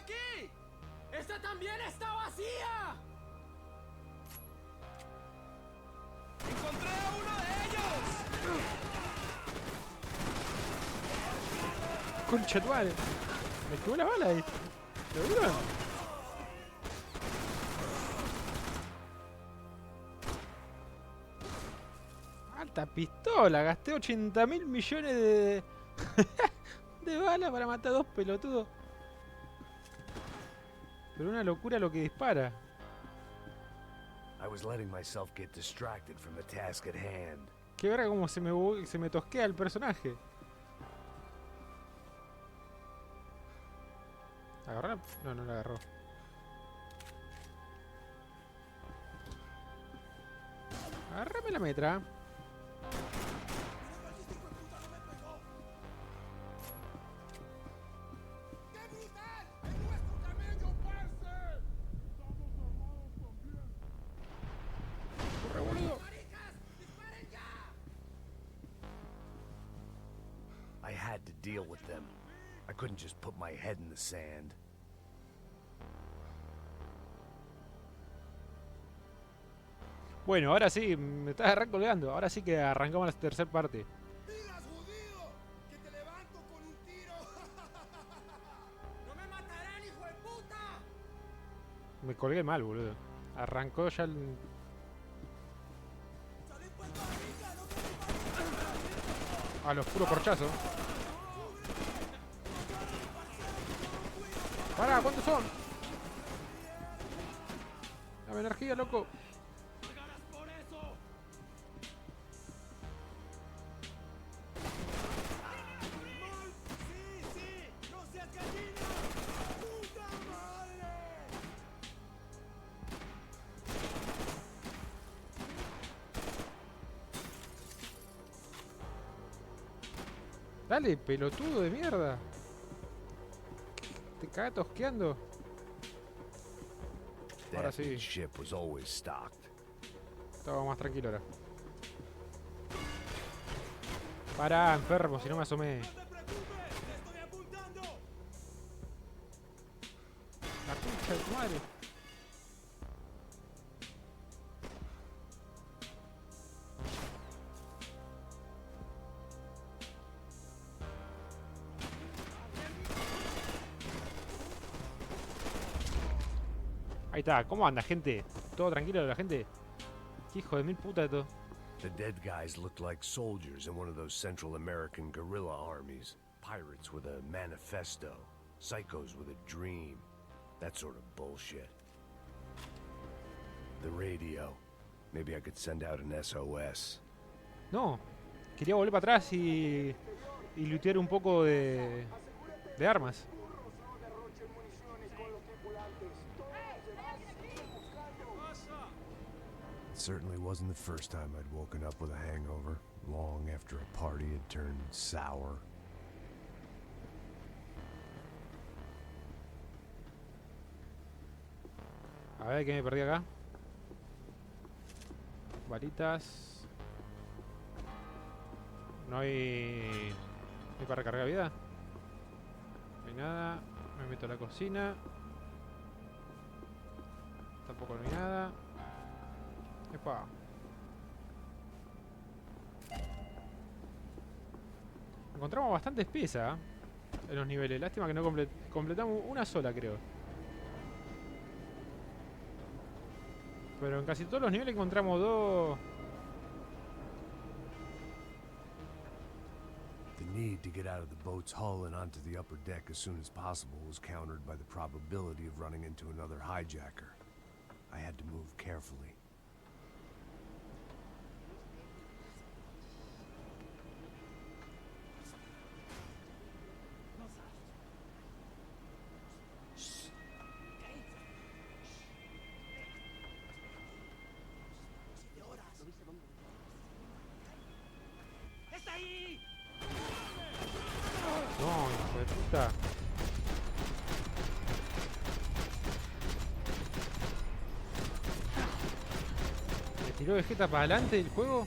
aquí! ¡Esta también está vacía! ¡Encontré a uno de ellos! Concha tu madre. Me quedó la bala ahí. ¿Lo vieron? Alta pistola. Gasté 80.000 millones de... de balas para matar a dos pelotudos. Pero una locura lo que dispara. I was letting myself get distracted from the task at hand. Qué verga como se me tosquea el personaje. ¿Agarró? No, no la agarró. Agárrame la metra. ¡Corre, boludo! I had to deal with them. I couldn't just put my head in the sand. Bueno, ahora sí, me estás recolgando. Ahora sí que arrancamos la tercera parte. ¡Digas, judío! ¡Que te levanto con un tiro! ¡No me matarán, hijo de puta! Me colgué mal, boludo. Arrancó ya el... A los puros corchazos. ¡Pará! ¿Cuántos son? Dame energía, loco. Dale, pelotudo de mierda. Te caga tosqueando. Ahora That sí. ship was always stocked. Estaba más tranquilo ahora. Pará, enfermo, si no me asomé. ¡No te preocupes! ¡Estoy apuntando! La concha de tu madre. Ahí está, ¿cómo anda, gente? ¿Todo tranquilo la gente? ¿Qué hijo de mil puta de todo? The dead guys looked like soldiers in one of those Central American guerrilla armies. Pirates with a manifesto. Psychos with a dream. That sort of bullshit. The radio. Maybe I could send out an SOS. No, quería volver para atrás y lootear un poco de armas. It certainly wasn't the first time I'd woken up with a hangover, long after a party had turned sour. A ver, ¿qué me perdí acá? Varitas. No hay... ¿No hay para recargar vida? No hay nada. Me meto a la cocina. Tampoco no hay nada. Epa. Encontramos bastante piezas en los niveles. Lástima que no completamos una sola, creo. Pero en casi todos los niveles encontramos dos. The need to get out of the boat's hull and onto the upper deck as soon as possible was countered by the probability of running into another hijacker. I had to move carefully. ¡Está ahí! No, hijo de puta. ¿Me tiró Vegeta para adelante el juego?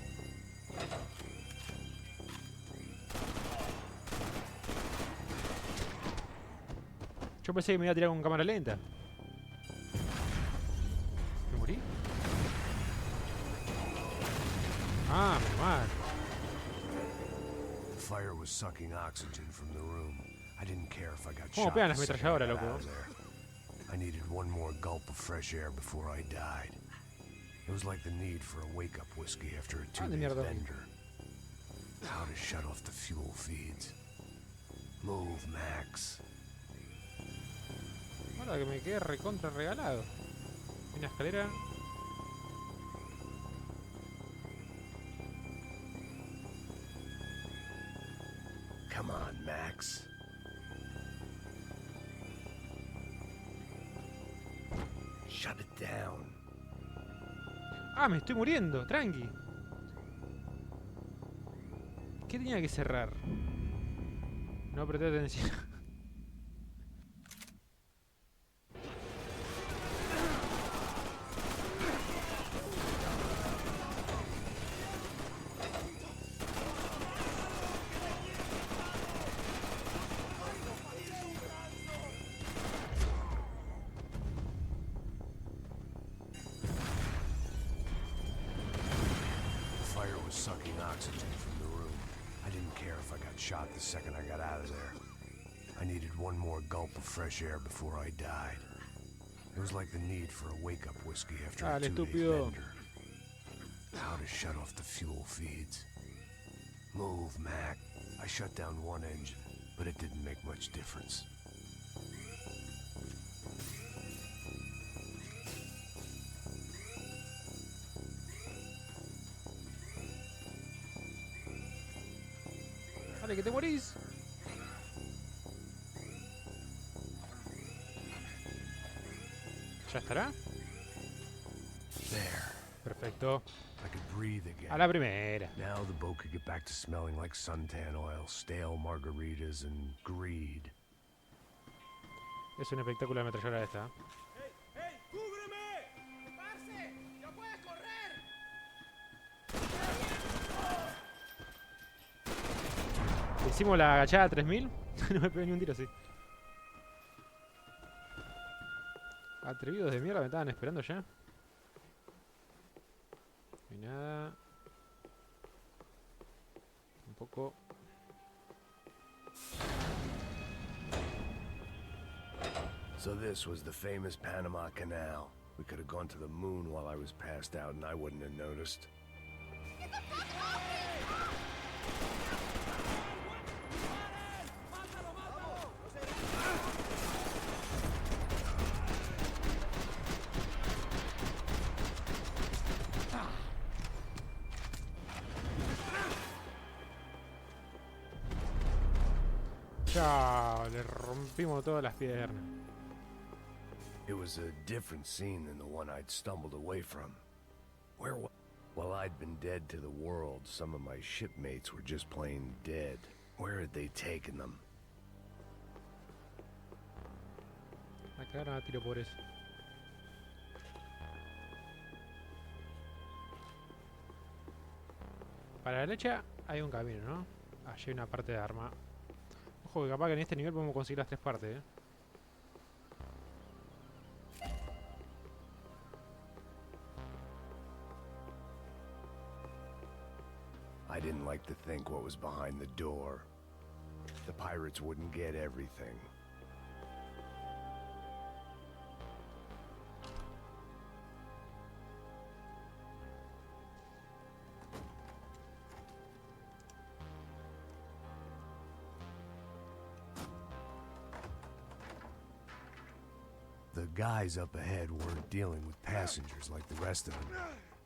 Yo pensé que me iba a tirar con cámara lenta. ¿Me morí? Ah, menos mal. The fire was sucking oxygen from the room. I didn't care if I got ¿Cómo shot pegan the las second I ametralladoras, got loco? out of there. I needed one more gulp of fresh air before I died. It was like the need for a wake-up whiskey after a Ah, de two-day mierda. bender. How to shut off the fuel feeds. Move, Max. Guarda que me quedé recontra regalado. Una escalera. Come on, Max. Shut it down. Ah, me estoy muriendo, tranqui. ¿Qué tenía que cerrar? No presté atención. Sucking oxygen from the room. I didn't care if I got shot the second I got out of there. I needed one more gulp of fresh air before I died. It was like the need for a wake-up whiskey after a Dale, two-day estúpido. bender. How to shut off the fuel feeds. Move, Mac. I shut down one engine, but it didn't make much difference. Dale, que te morís. ¿Ya estará? There. Perfecto. I could breathe again. A la primera. Now the boat could get back to smelling like suntan oil, stale margaritas, and greed. Es un espectáculo de ametralladora esta. ¡Ey! ¡Ey! ¡Cúbreme! ¡Parce! ¡Ya puedes correr! Hicimos la agachada 3000. No me pegó ni un tiro así. Atrevidos de mierda, me estaban esperando ya. No hay nada. Un poco. So this was the famous Panama Canal. We could have gone to the moon while I was passed out and I wouldn't have noticed. Chao, le rompimos todas las piernas. It was a different scene than the one I'd stumbled away from. Where was... While I'd been dead to the world, some of my shipmates were just plain dead. Where had they taken them? La cagaron a tiro por eso. Para la derecha hay un camino, ¿no? Allí hay una parte de arma. Ojo que capaz que en este nivel podemos conseguir las tres partes, ¿eh? I didn't like to think what was behind the door. The pirates wouldn't get everything. The guys up ahead weren't dealing with passengers like the rest of them.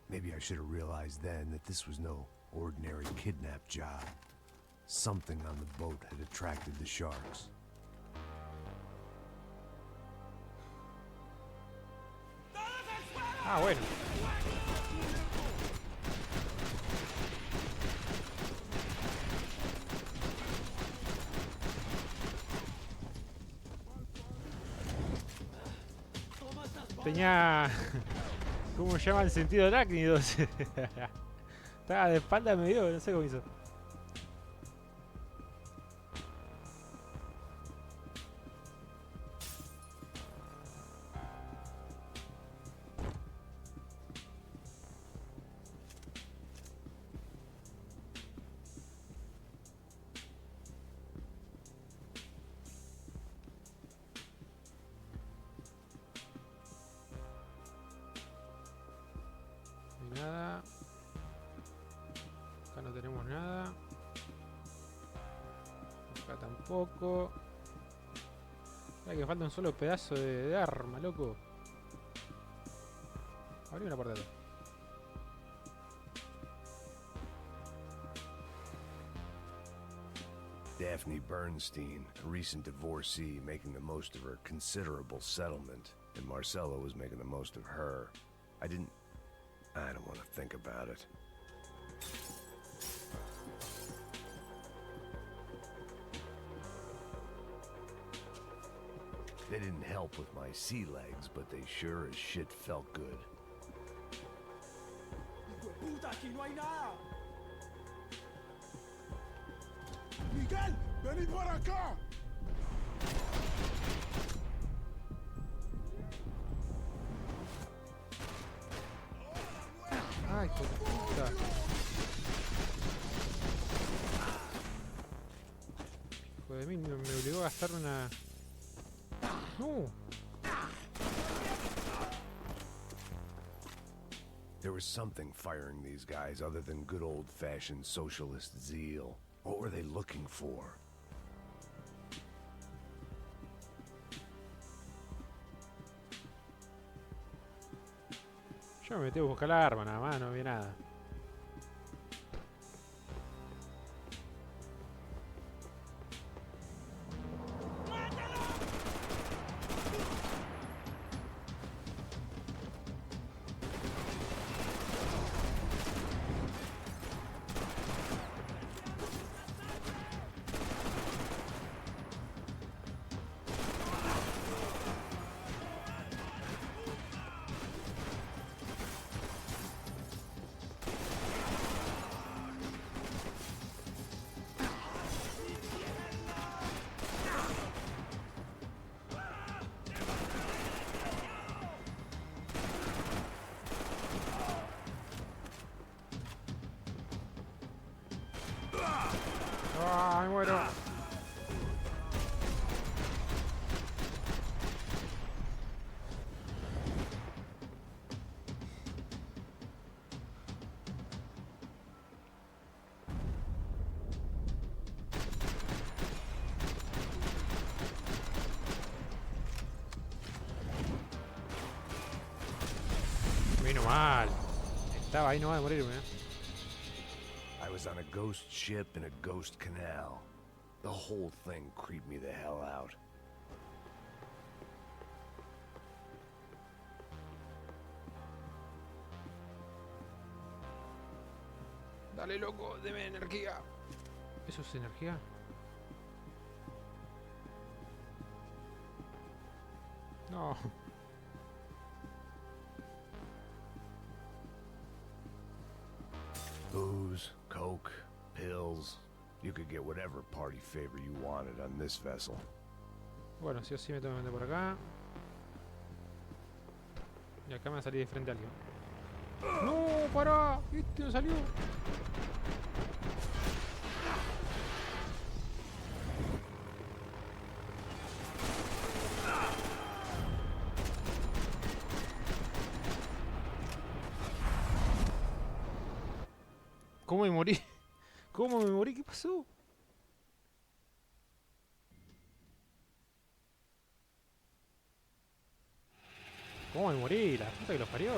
Maybe I should have realized then that this was no ordinary kidnap job. Something on the boat had attracted the sharks. Ah, bueno. Tenía... ¿Cómo se llama el sentido arácnido? Estaba de espalda, me dio, no sé cómo hizo. nada. Acá no tenemos nada. Acá tampoco. Mira que falta un solo pedazo de arma, loco. Abrí una puerta. Daphne Bernstein, a recent divorcee making the most of her considerable settlement, and Marcella was making the most of her. I don't want to think about it. They didn't help with my sea legs, but they sure as shit felt good. ¡Puta, aquí no hay nada! ¡Miguel, vení para acá! Ay, hijo de puta. Hijo de mí, me obligó a gastar una... No. There was something firing these guys other than good old-fashioned socialist zeal. What were they looking for? Yo me metí a buscar la arma, nada más, no vi nada. ¡Ah, me muero! Vino mal. Estaba ahí nomás de morirme, I was on a ghost ship in a ghost canal. The whole thing creeped me the hell out. Dale, loco, deme energía. ¿Eso es energía? No. Booze, coke, pills. You could get whatever party favor you wanted on this vessel. Bueno, sí o sí me tengo que meter por acá. Y acá me va a salir de frente a alguien. ¡No! ¡Pará! ¡Este no salió! ¿Cómo me morí? ¿Cómo me morí? ¿Qué pasó? ¿Cómo me morí? La puta que los parió.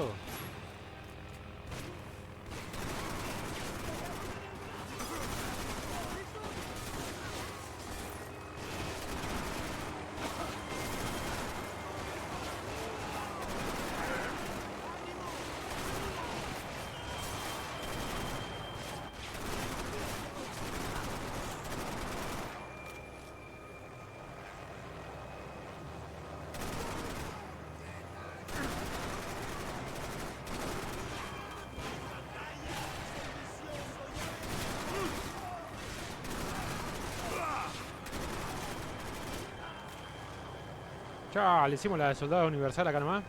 Ya, le hicimos la de soldado universal acá nomás.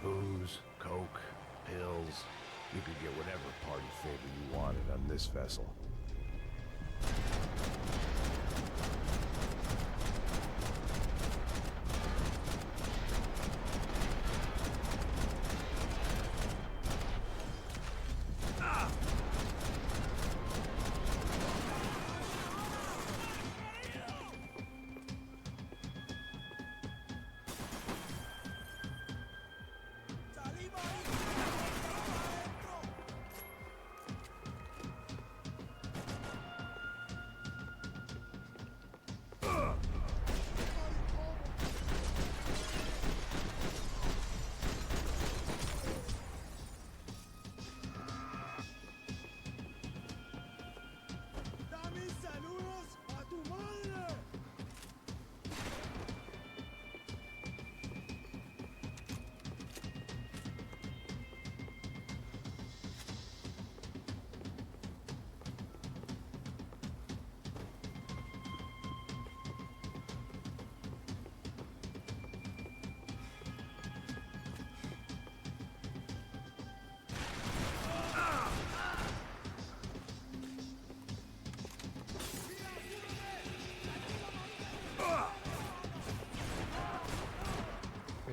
Booze, coke, pills. You could get whatever party favor you wanted on this vessel.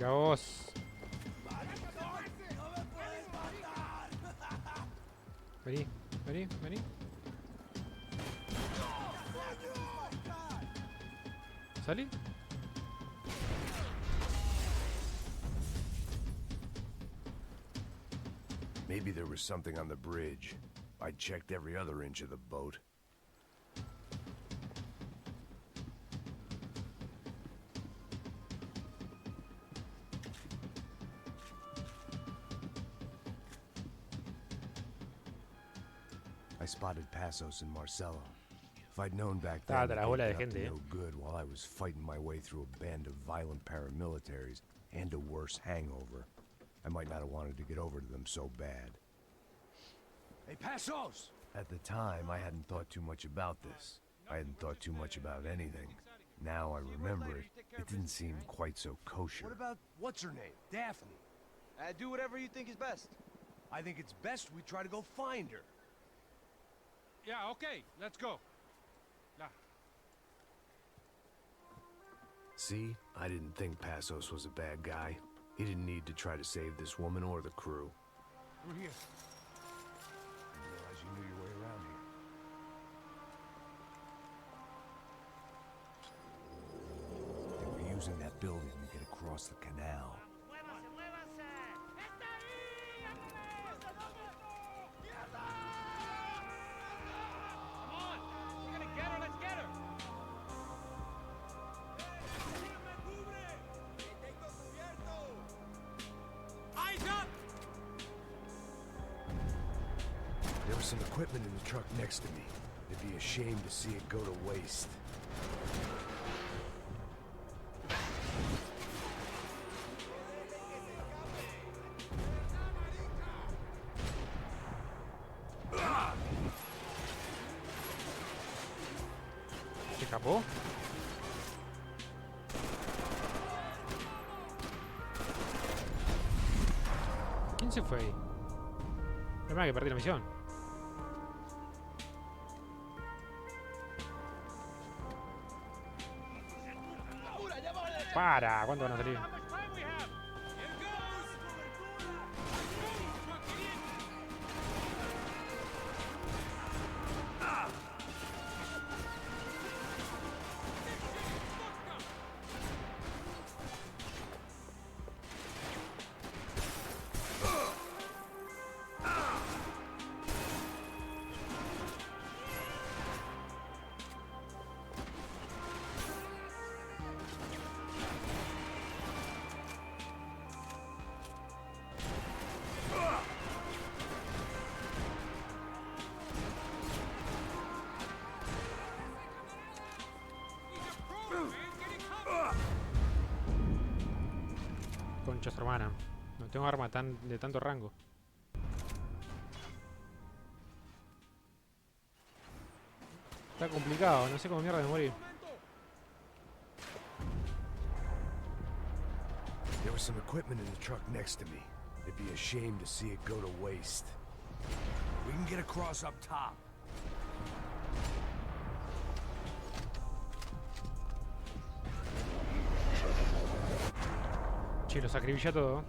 Mira vos. Vení, vení, vení. ¿Salí? Maybe there was something on the bridge. I checked every other inch of the boat. I spotted Passos and Marcelo. If I'd known back then Estaba that la they'd bola de been up to gente, no good while I was fighting my way through a band of violent paramilitaries and a worse hangover, I might not have wanted to get over to them so bad. Hey, Passos! At the time, I hadn't thought too much about this. I hadn't thought too much about anything. Now I remember it, it didn't seem quite so kosher. What about, what's her name? Daphne. Do whatever you think is best. I think it's best we try to go find her. Yeah, okay, let's go. See, I didn't think Passos was a bad guy. He didn't need to try to save this woman or the crew. We're here. I didn't realize you knew your way around here. They were using that building to get across the canal. There was some equipment in the truck next to me. It'd be a shame to see it go to waste. ¿Se escapó? ¿Quién se fue ahí? Es verdad que perdí la misión. Para, ¿cuándo van a salir? Concha su hermana. No tengo arma de tanto rango. Está complicado, no sé cómo mierda de morir. There was some equipment in the truck next to me. It'd be a shame to see it go to waste. We can get across up top. Che, lo sacrifica todo.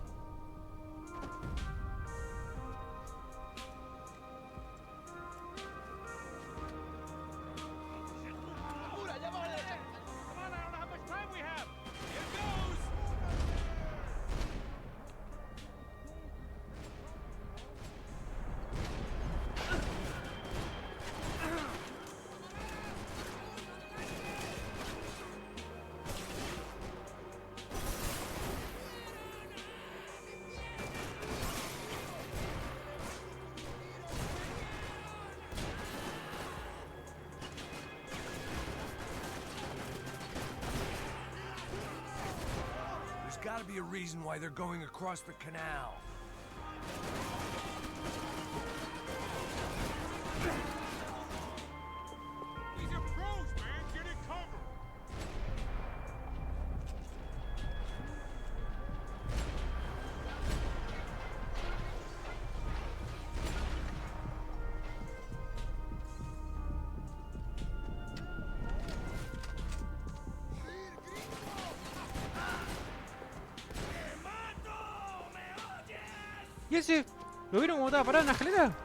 There's gotta be a reason why they're going across the canal. These are pros, man. Get in cover. ¿Y ese? ¿Lo vieron como estaba parado en la escalera?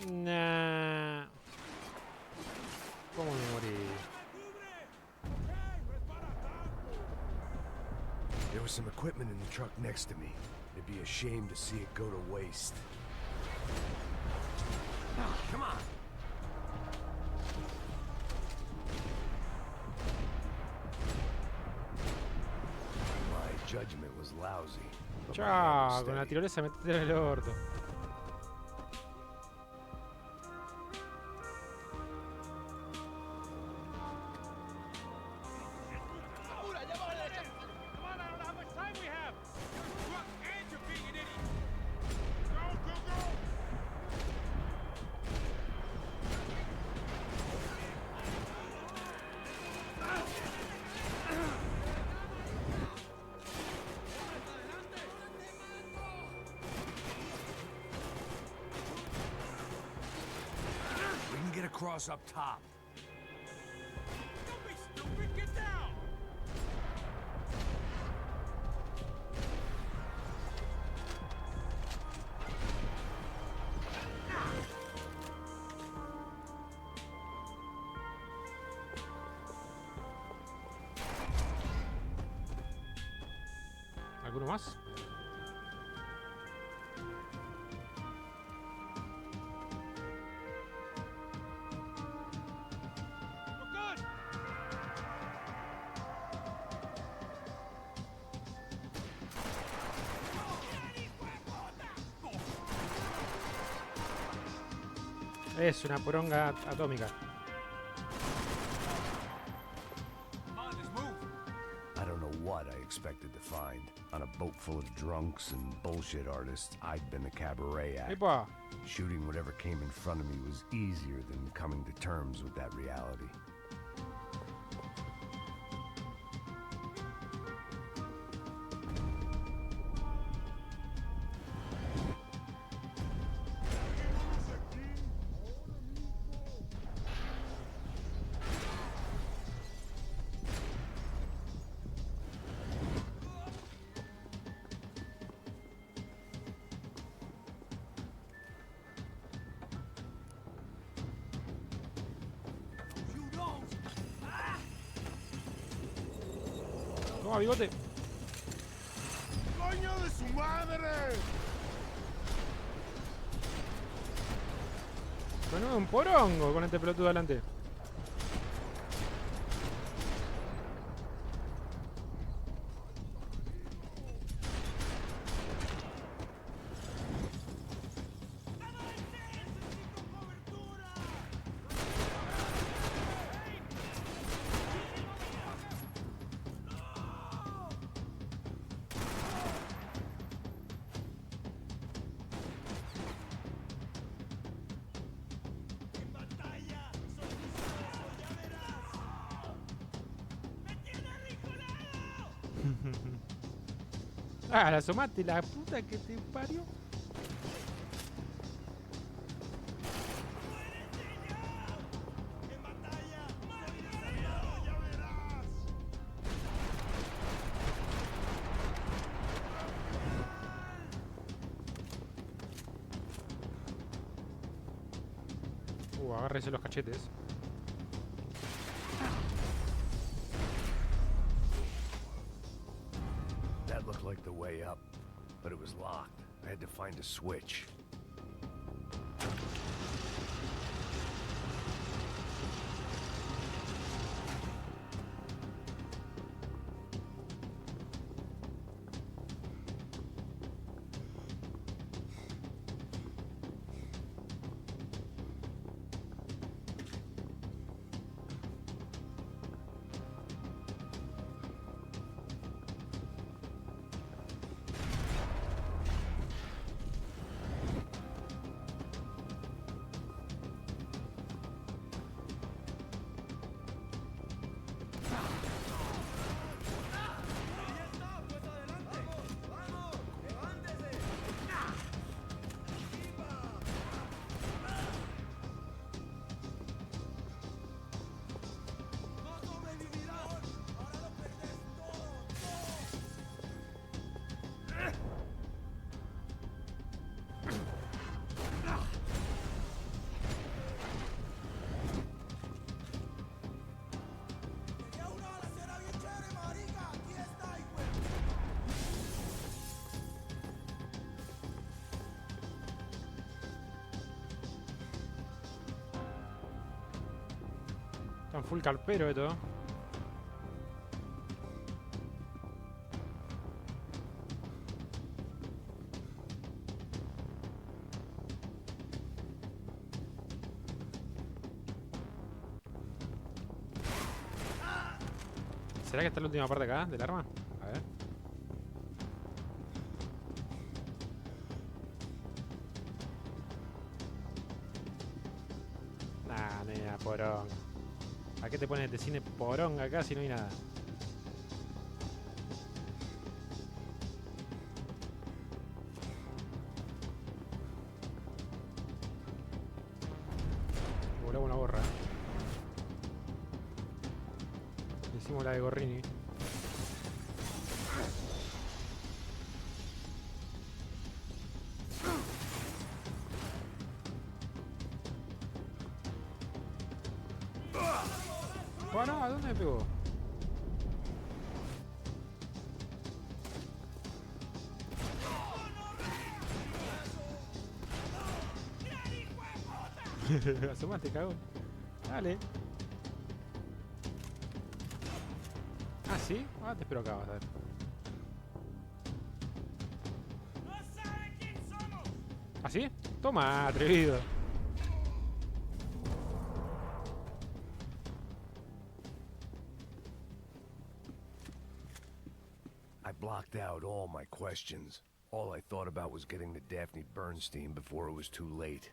Nah. ¿Cómo me morí? There was some equipment in the truck next to me. It'd be a shame to see it go to waste. Come on! My judgment was lousy. but my hand was Chao, con la steady. tirolesa metiste en el orto. Come on, I don't know how much time we have. You're drunk and you're being an idiot. Go, go, go! We can get across up top. Don't be stupid, get down! ¿Alguno más? We're good! Es una poronga atómica. Come on, let's move! I don't know what I expected to find. On a boat full of drunks and bullshit artists, I'd been the cabaret act. ¡Epa! Shooting whatever came in front of me was easier than coming to terms with that reality. Toma, bigote. ¡Coño de su madre! Menudo un porongo con este pelotudo adelante. Ah, la asomate, la puta que te parió. Agárrese los cachetes. That looked like the way up, but it was locked. I had to find a switch. Están full carpero esto. ¿Será que está la última parte acá del arma? A ver. Nah, nena, porón. ¿A qué te pones de cine porón acá si no hay nada? Voló una gorra. Hicimos la de Gorrini. Bueno, ¿a dónde me pegó? Asomate, cagón. Dale. Ah, ¿sí? Ah, te espero acá, vas a ver. ¿Ah, sí? Toma, atrevido. I blocked out all my questions. All I thought about was getting to Daphne Bernstein before it was too late.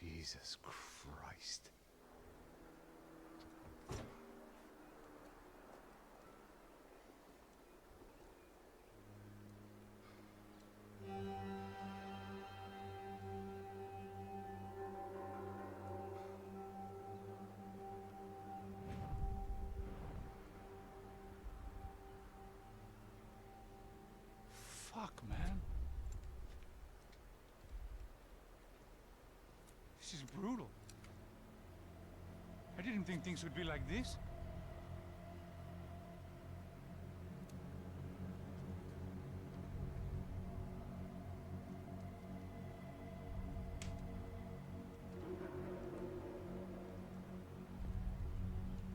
Jesus Christ. Fuck, man. This is brutal. I didn't think things would be like this.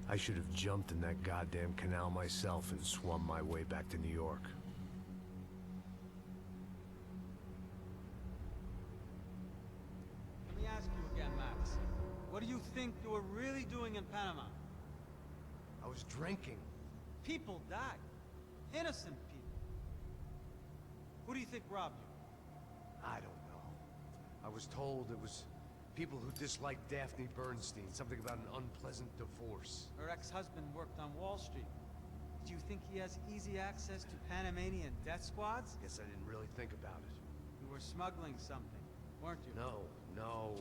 I should have jumped in that goddamn canal myself and swum my way back to New York. Let me ask you again, Max. What do you think you were really doing in Panama? I was drinking. People died. Innocent people. Who do you think robbed you? I don't know. I was told it was people who disliked Daphne Bernstein, something about an unpleasant divorce. Her ex-husband worked on Wall Street. Do you think he has easy access to Panamanian death squads? Guess I didn't really think about it. You were smuggling something, weren't you? No.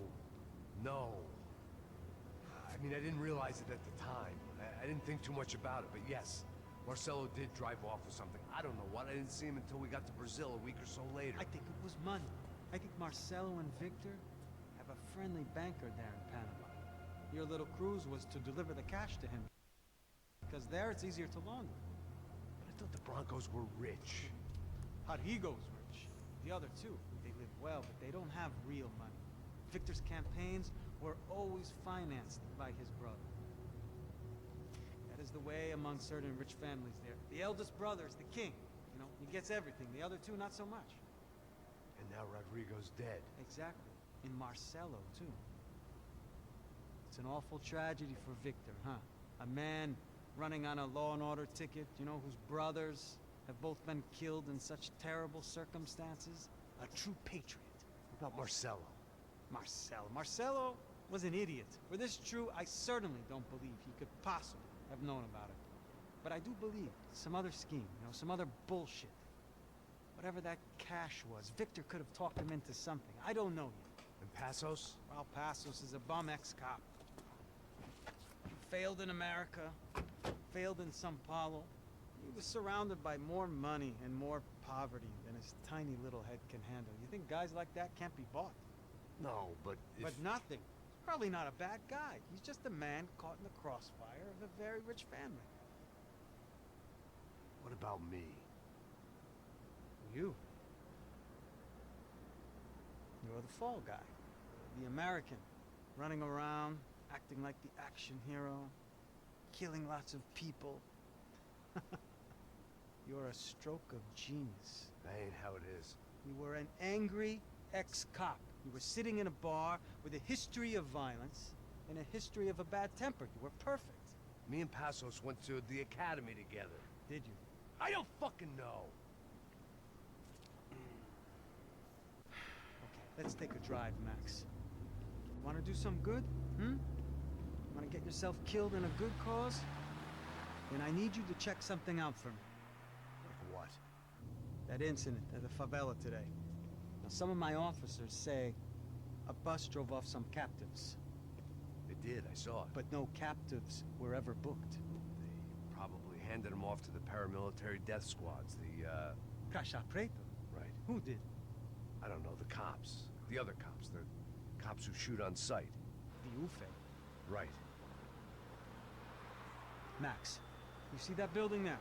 I mean, I didn't realize it at the time. I didn't think too much about it, but yes, Marcelo did drive off with something. I don't know what. I didn't see him until we got to Brazil a week or so later. I think it was money. I think Marcelo and Victor have a friendly banker there in Panama. Your little cruise was to deliver the cash to him. Because there it's easier to launder. But I thought the Broncos were rich. Rodrigo's rich. The other two, they live well, but they don't have real money. Victor's campaigns were always financed by his brother. That is the way among certain rich families there. The eldest brother is the king. You know, he gets everything. The other two, not so much. And now Rodrigo's dead. Exactly. In Marcelo, too. It's an awful tragedy for Victor, huh? A man running on a law and order ticket, you know, whose brothers have both been killed in such terrible circumstances. A true patriot. What about Marcelo? Marcelo was an idiot. Were this true, I certainly don't believe he could possibly have known about it. But I do believe some other scheme, you know, some other bullshit. Whatever that cash was, Victor could have talked him into something. I don't know yet. And Passos? Well, Passos is a bum ex-cop. He failed in America, failed in Sao Paulo. He was surrounded by more money and more poverty than his tiny little head can handle. You think guys like that can't be bought? No, but if... But nothing. Probably not a bad guy. He's just a man caught in the crossfire of a very rich family. What about me? You. You're the fall guy. The American. Running around, acting like the action hero. Killing lots of people. You're a stroke of genius. That ain't how it is. You were an angry ex-cop. You were sitting in a bar with a history of violence and a history of a bad temper. You were perfect. Me and Passos went to the academy together. Did you? I don't fucking know. Okay, let's take a drive, Max. Want to do some good? Want to get yourself killed in a good cause? Then I need you to check something out for me. Like what? That incident at the favela today. Now, some of my officers say a bus drove off some captives, It did, I saw it. but no captives were ever booked. They probably handed them off to the paramilitary death squads, the, Caixa Preta? right. Who did? I don't know, the cops. The other cops. The cops who shoot on sight. The UFE. Right. Max, you see that building there?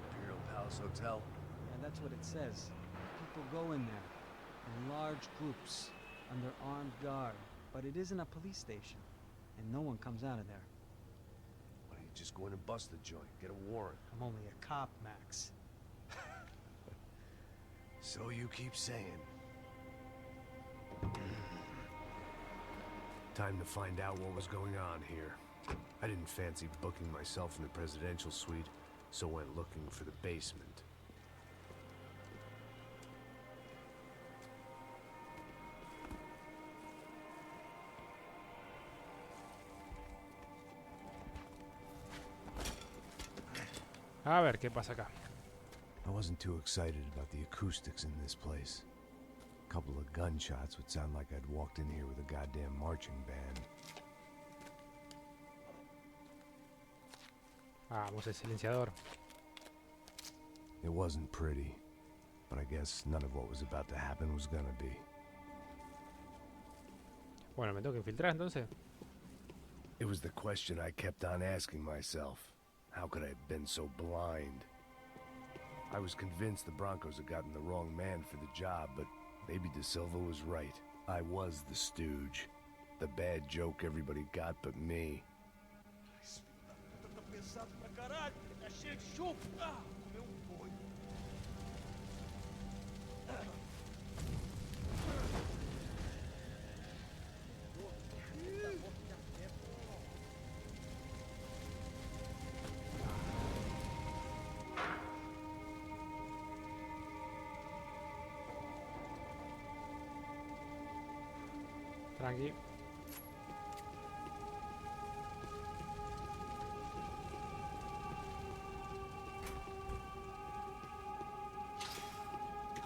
Imperial Palace Hotel? Yeah, that's what it says. People go in there in large groups under armed guard, but it isn't a police station, and no one comes out of there. Why don't you just go in and bust the joint? Get a warrant. I'm only a cop, Max. So you keep saying. Time to find out what was going on here. I didn't fancy booking myself in the presidential suite, so went looking for the basement. A ver qué pasa acá. I wasn't too excited about the acoustics in this place. A couple of gunshots would sound like I'd walked in here with a goddamn marching band. Vamos, el silenciador. It wasn't pretty, but I guess none of what was about to happen was gonna be. Bueno, me tengo que infiltrar entonces. It was the question I kept on asking myself. How could I have been so blind? I was convinced the Broncos had gotten the wrong man for the job, but maybe De Silva was right. I was the stooge. The bad joke everybody got but me. Tranqui.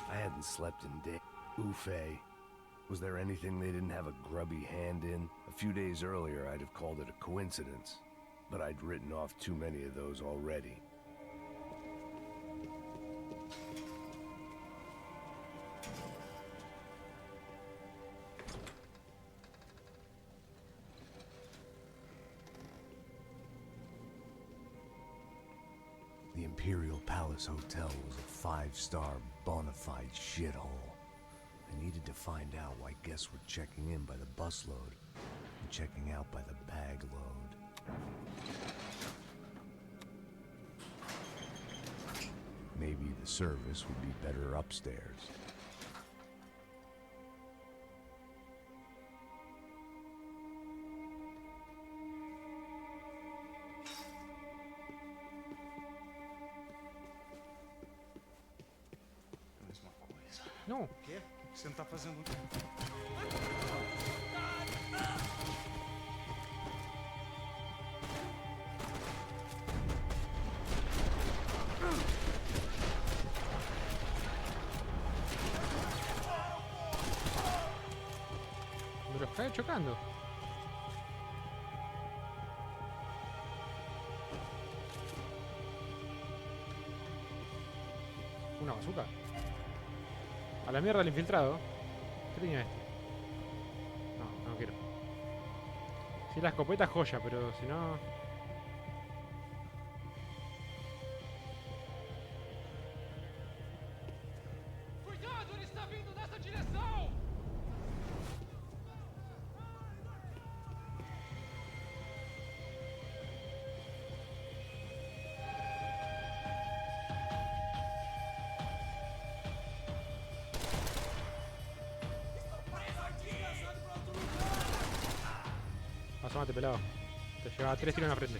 I hadn't slept in days. Ufe. Was there anything they didn't have a grubby hand in? A few days earlier, I'd have called it a coincidence. But I'd written off too many of those already. The Imperial Palace Hotel was a five-star, bona fide shithole. I needed to find out why guests were checking in by the busload and checking out by the bag load. Maybe the service would be better upstairs. No. O quê? O que você não tá fazendo? Me los cae chocando. Una bazooka. A la mierda el infiltrado. ¿Qué tenía este? No, no quiero. Si la escopeta joya, pero si no... Asómate, pelado. Te llevaba 3 tiros en la frente.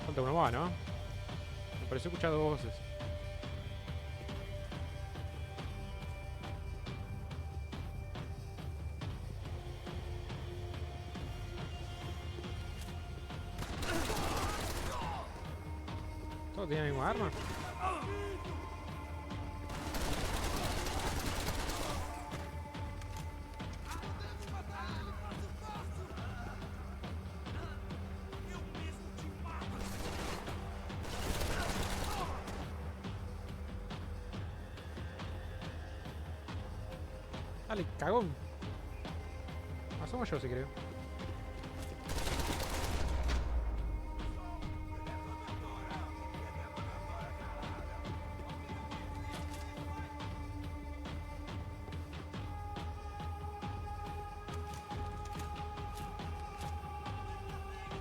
Falta uno más, ¿no? Me pareció escuchar 2 voces. ¿Todos tienen la misma arma? Dale, cagón. Asomo yo si creo.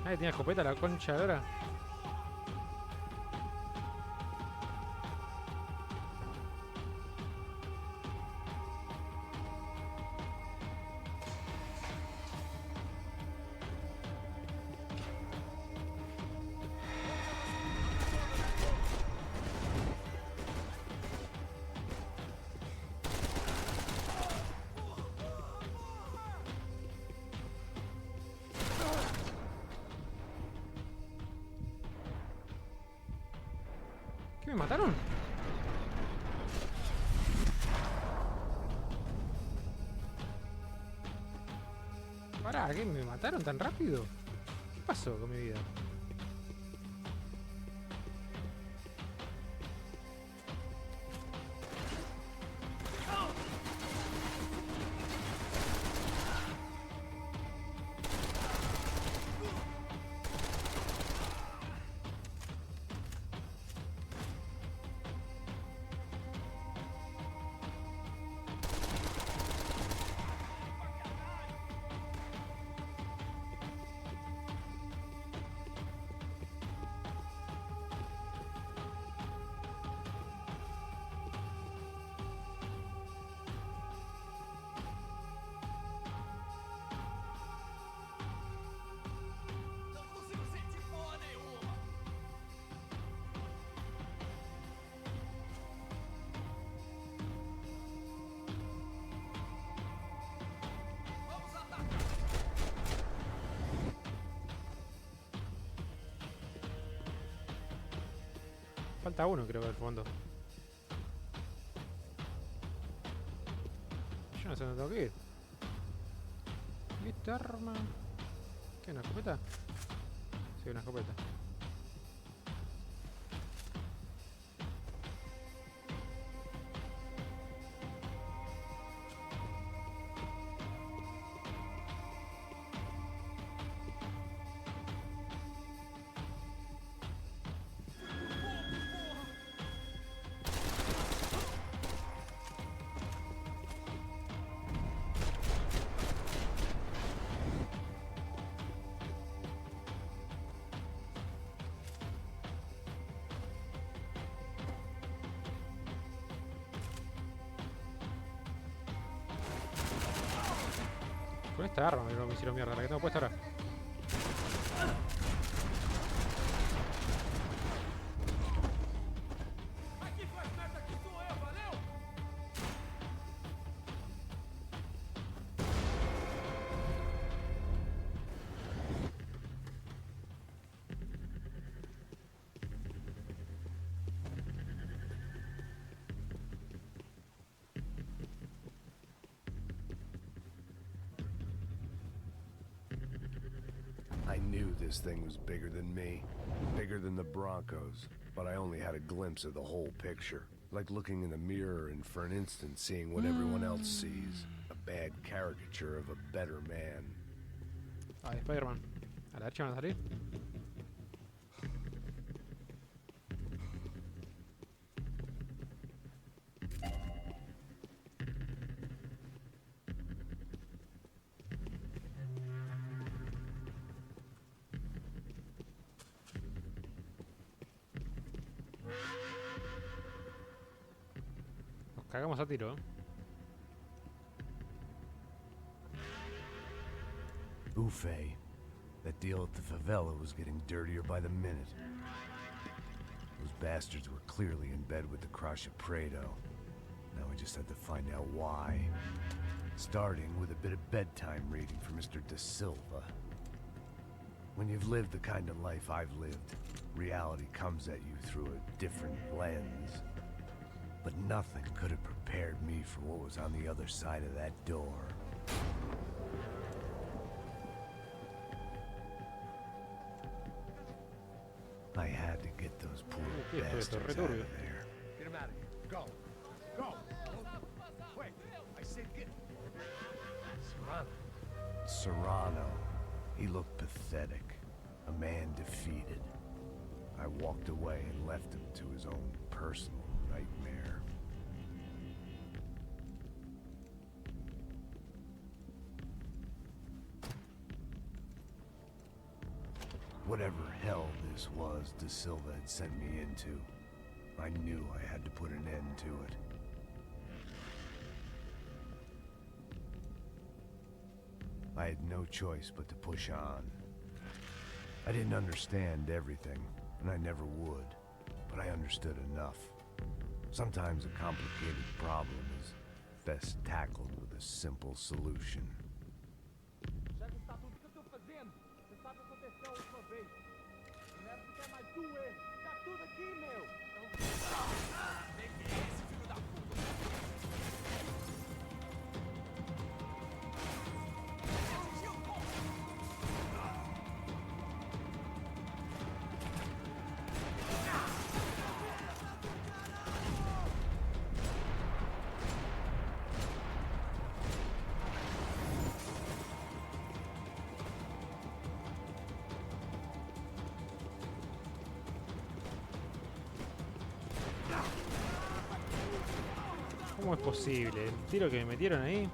Nadie tiene escopeta, la concha de ahora. ¿Qué me mataron? Pará, ¿qué me mataron tan rápido? ¿Qué pasó con mi vida? Falta uno, creo, del fondo. Yo no sé dónde tengo que ir. ¿Y esta arma? ¿Qué, una escopeta? Sí, una escopeta. Con esta arma me hicieron mierda, la que tengo puesta ahora. Aqui faz merda que sou eu, valeu? I knew this thing was bigger than me, bigger than the Broncos, but I only had a glimpse of the whole picture. Like looking in the mirror and for an instant seeing what everyone else sees. A bad caricature of a better man. Ay, Spider-Man. A la derecha van a salir. Nos cagamos a tiro, ¿eh? Ufe. That deal at the favela was getting dirtier by the minute. Those bastards were clearly in bed with the Crusher Prado. Now we just had to find out why. Starting with a bit of bedtime reading for Mr. De Silva. When you've lived the kind of life I've lived, reality comes at you through a different lens. But nothing could have prepared me for what was on the other side of that door. I had to get those poor bastards out of there. Get him out of here. Go. Go. Wait. I said get. Serrano. Serrano. He looked pathetic. A man defeated. I walked away and left him to his own personal nightmare. Whatever hell this was De Silva had sent me into, I knew I had to put an end to it. I had no choice but to push on. I didn't understand everything, and I never would, but I understood enough. Sometimes a complicated problem is best tackled with a simple solution. Chefe, está tudo que eu tô fazendo. Você sabe o que aconteceu a última vez. Não era porque quer mais doer. Tá tudo aqui, meu. Peguei esse filho da puta. ¿Cómo es posible? El tiro que me metieron ahí.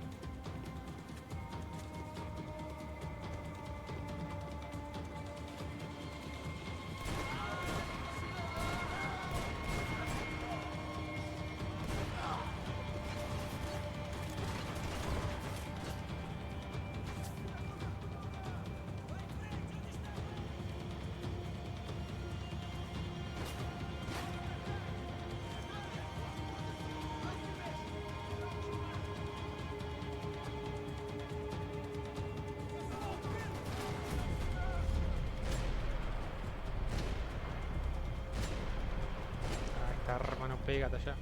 Esta arma no pega hasta allá.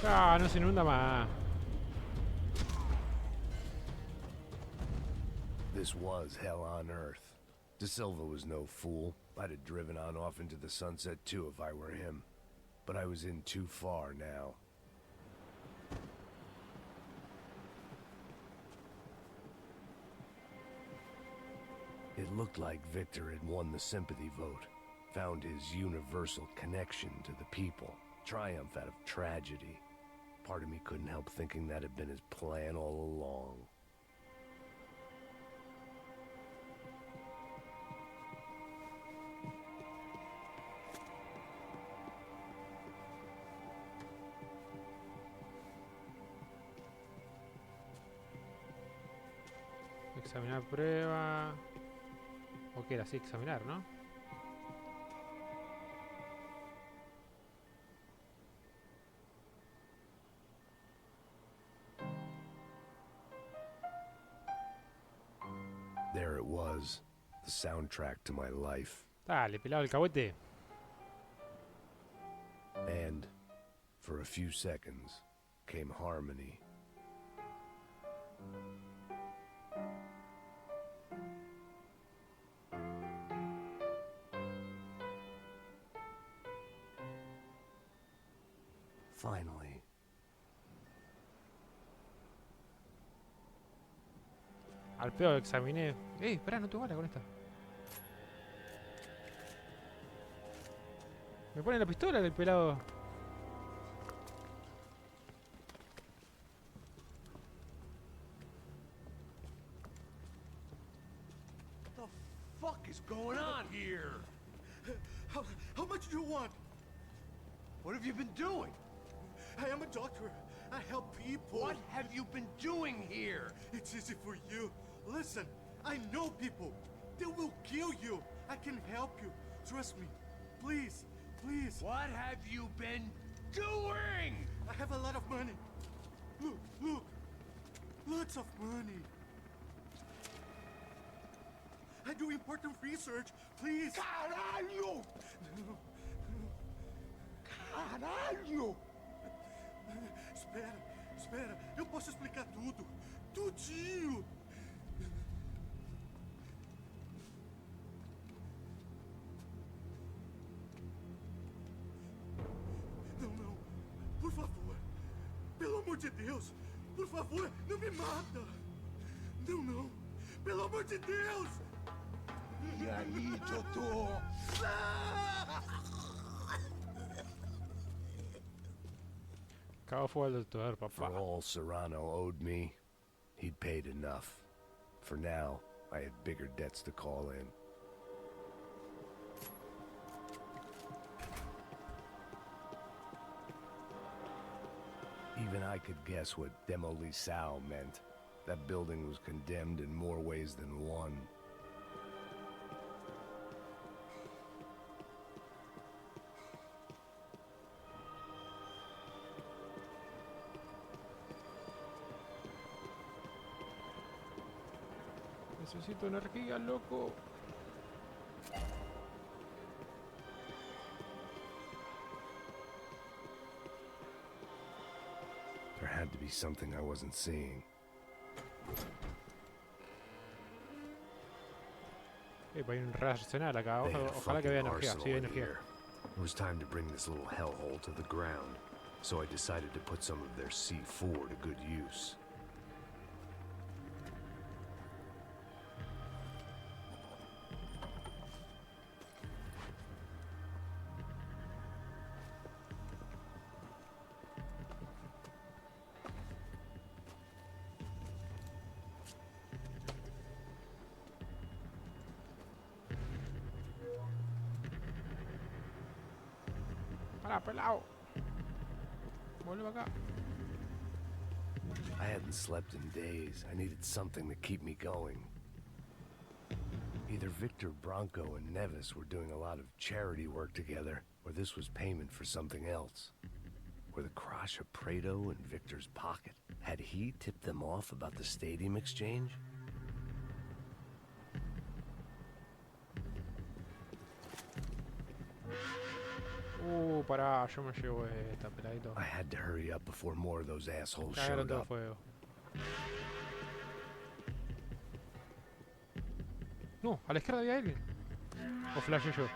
Ah, no se inunda más. This was hell on earth. De Silva was no fool. I'd have driven on off into the sunset too if I were him. But I was in too far now. It looked like Victor had won the sympathy vote, found his universal connection to the people, triumph out of tragedy. Part of me couldn't help thinking that had been his plan all along. Examinar prueba. ¿O qué era así? Examinar, ¿no? There it was, the soundtrack to my life. Dale, pelado el cahuete. And, for a few seconds, came harmony. Finally. Al peor examiné. Espera, no te bala con esta. Me pone la pistola el pelado. What the fuck is going on here? How much do you want? What have you been doing? I am a doctor. I help people. What have you been doing here? It's easy for you. Listen, I know people. They will kill you. I can help you. Trust me. Please, please. What have you been doing? I have a lot of money. Look, look. Lots of money. I do important research. Please. Caralho! Caralho! Espera, eu posso explicar tudo. Tudinho. Não, por favor. Pelo amor de Deus, por favor, não me mata. Não, pelo amor de Deus. E aí, doutor? Cago fuego al doctor, For papá. all Serrano owed me, he'd paid enough. For now, I had bigger debts to call in. Even I could guess what demolição meant. That building was condemned in more ways than one. Necesito energía, loco. There had to be something I wasn't seeing. Hay un arsenal acá. They had a Ojalá que vea fucking energía. arsenal Sí, hay in energía. here. It was time to bring this little hellhole to the ground, so I decided to put some of their C4 to good use. Pará, pelado. Vuelve acá. I hadn't slept in days. I needed something to keep me going. Either Victor Bronco and Nevis were doing a lot of charity work together, or this was payment for something else. Were the Crash of Prado in Victor's pocket? Had he tipped them off about the stadium exchange? Pará, yo me llevo esta, peladito. I had to hurry up before more of those assholes Cagaron showed todo up. fuego. No, a la izquierda había alguien. O flashé yo.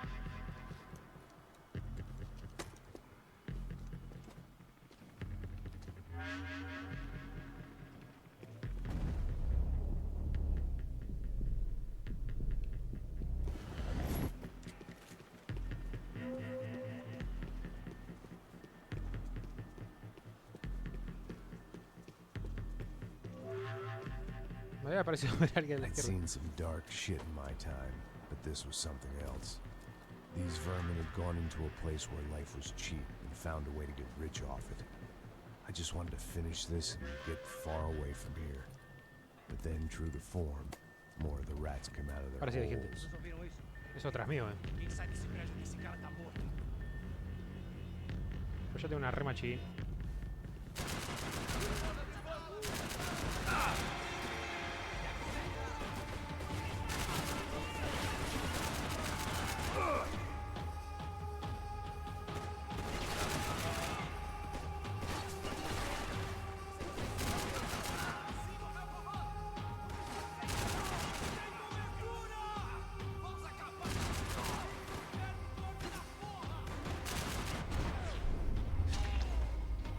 Me había parecido ver a alguien a la I'd izquierda. seen some dark shit in my time, but this was something else. These vermin had gone into a place where life was cheap and found a way to get rich off it. I just wanted to finish this and get far away from here. But then, true to form, more of the rats came out of their Ahora sí hay gente. holes. Eso atrás mío, Quem sai desse prédio desse cara tá morto. Pues yo tengo una remachi.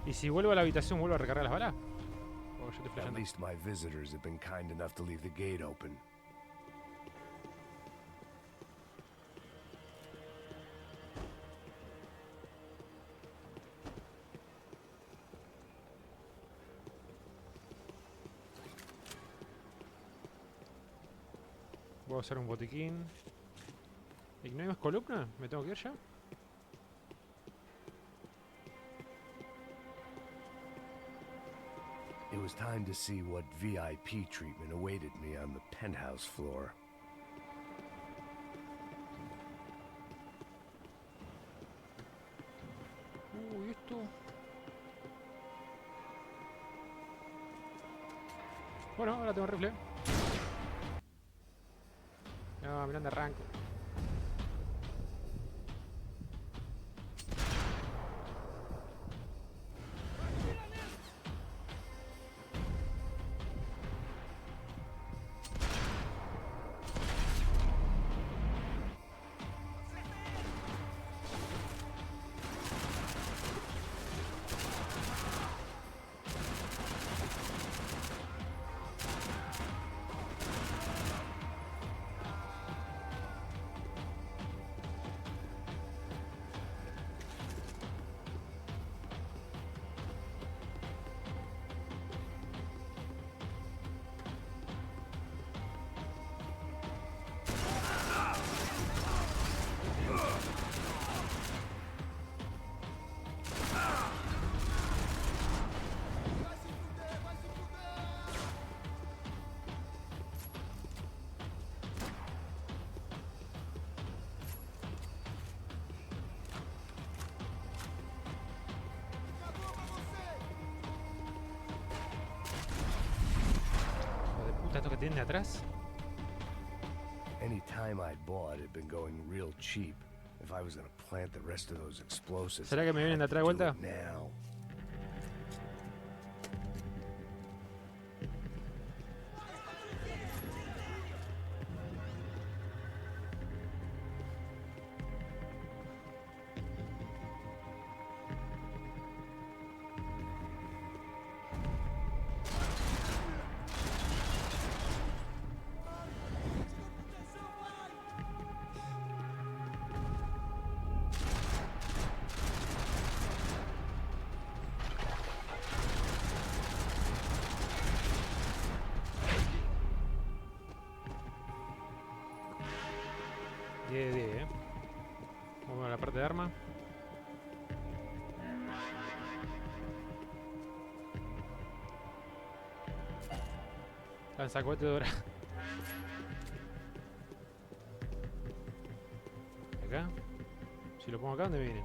Y si vuelvo a la habitación, ¿vuelvo a recargar las balas? O yo estoy At flasheando. least my visitors have been kind enough to leave the gate open. Voy a hacer un botiquín. ¿Y no hay más columna? ¿Me tengo que ir ya? It was time to see what VIP treatment awaited me on the penthouse floor. Uy, esto. Bueno, ahora tengo rifle. No, mirando arranco. Hijo de puta, esto que tienen de atrás. Any time I'd bought had been going real cheap. If I was gonna plant the rest of those explosives, ¿Será que me vienen de I had atrás de to do vuelta? it now. Vamos a la parte de arma. Lanzacohete dorado. Acá. Si lo pongo acá, ¿dónde me viene?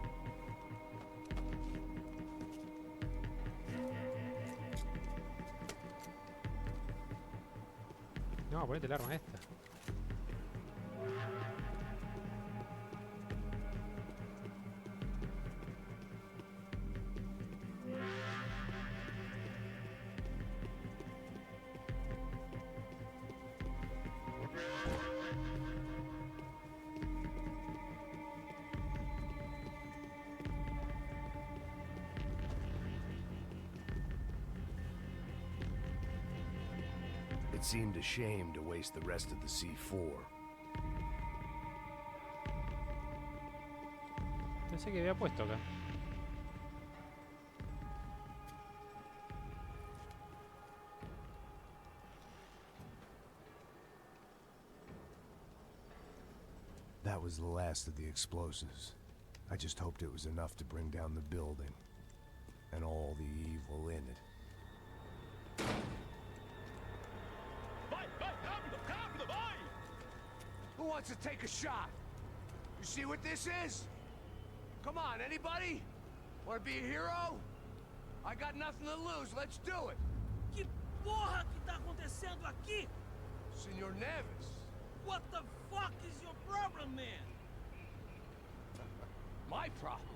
No, ponete el arma esta. It seemed a shame to waste the rest of the C4. Pensé que había puesto acá. That was the last of the explosives. I just hoped it was enough to bring down the building and all the evil in it. Who wants to take a shot? You see what this is? Come on, anybody? Want to be a hero? I got nothing to lose, let's do it! Que porra que tá acontecendo aqui? Senor Neves. What the fuck is your problem, man? My problem?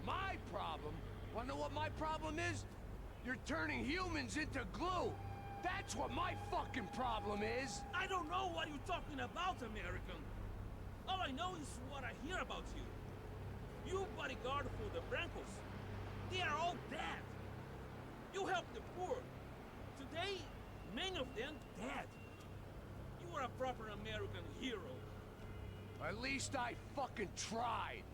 My problem? Wanna know what my problem is? You're turning humans into glue! That's what my fucking problem is! I don't know what you're talking about, American. All I know is what I hear about you. You bodyguard for the Brancos. They are all dead. You help the poor. Today, many of them dead. You are a proper American hero. At least I fucking tried.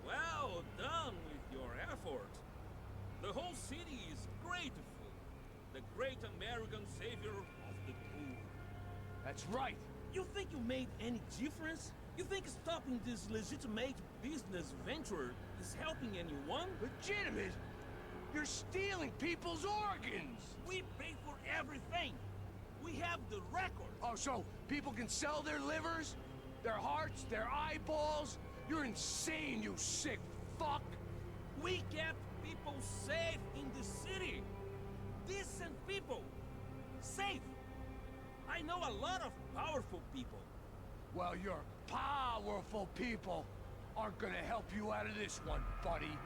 Well done with your effort. The whole city is grateful. The great American savior of the poor. That's right. You think you made any difference? You think stopping this legitimate business venture is helping anyone? Legitimate? You're stealing people's organs! We pay for everything. We have the record. Oh, so people can sell their livers? Their hearts? Their eyeballs? You're insane, you sick fuck! We kept people safe in the city. Decent people. Safe. I know a lot of powerful people. Well, your powerful people aren't gonna help you out of this one, buddy.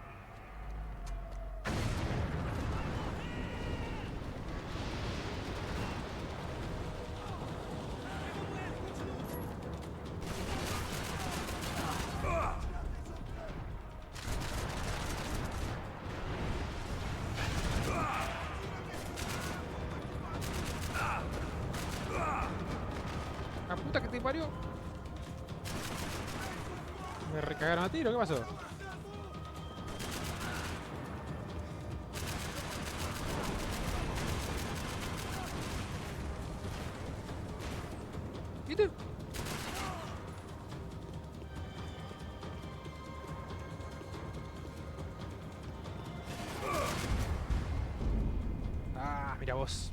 ¡La puta que te parió! Me recagaron a tiro, ¿qué pasó? ¿Y tú? Ah, mira vos.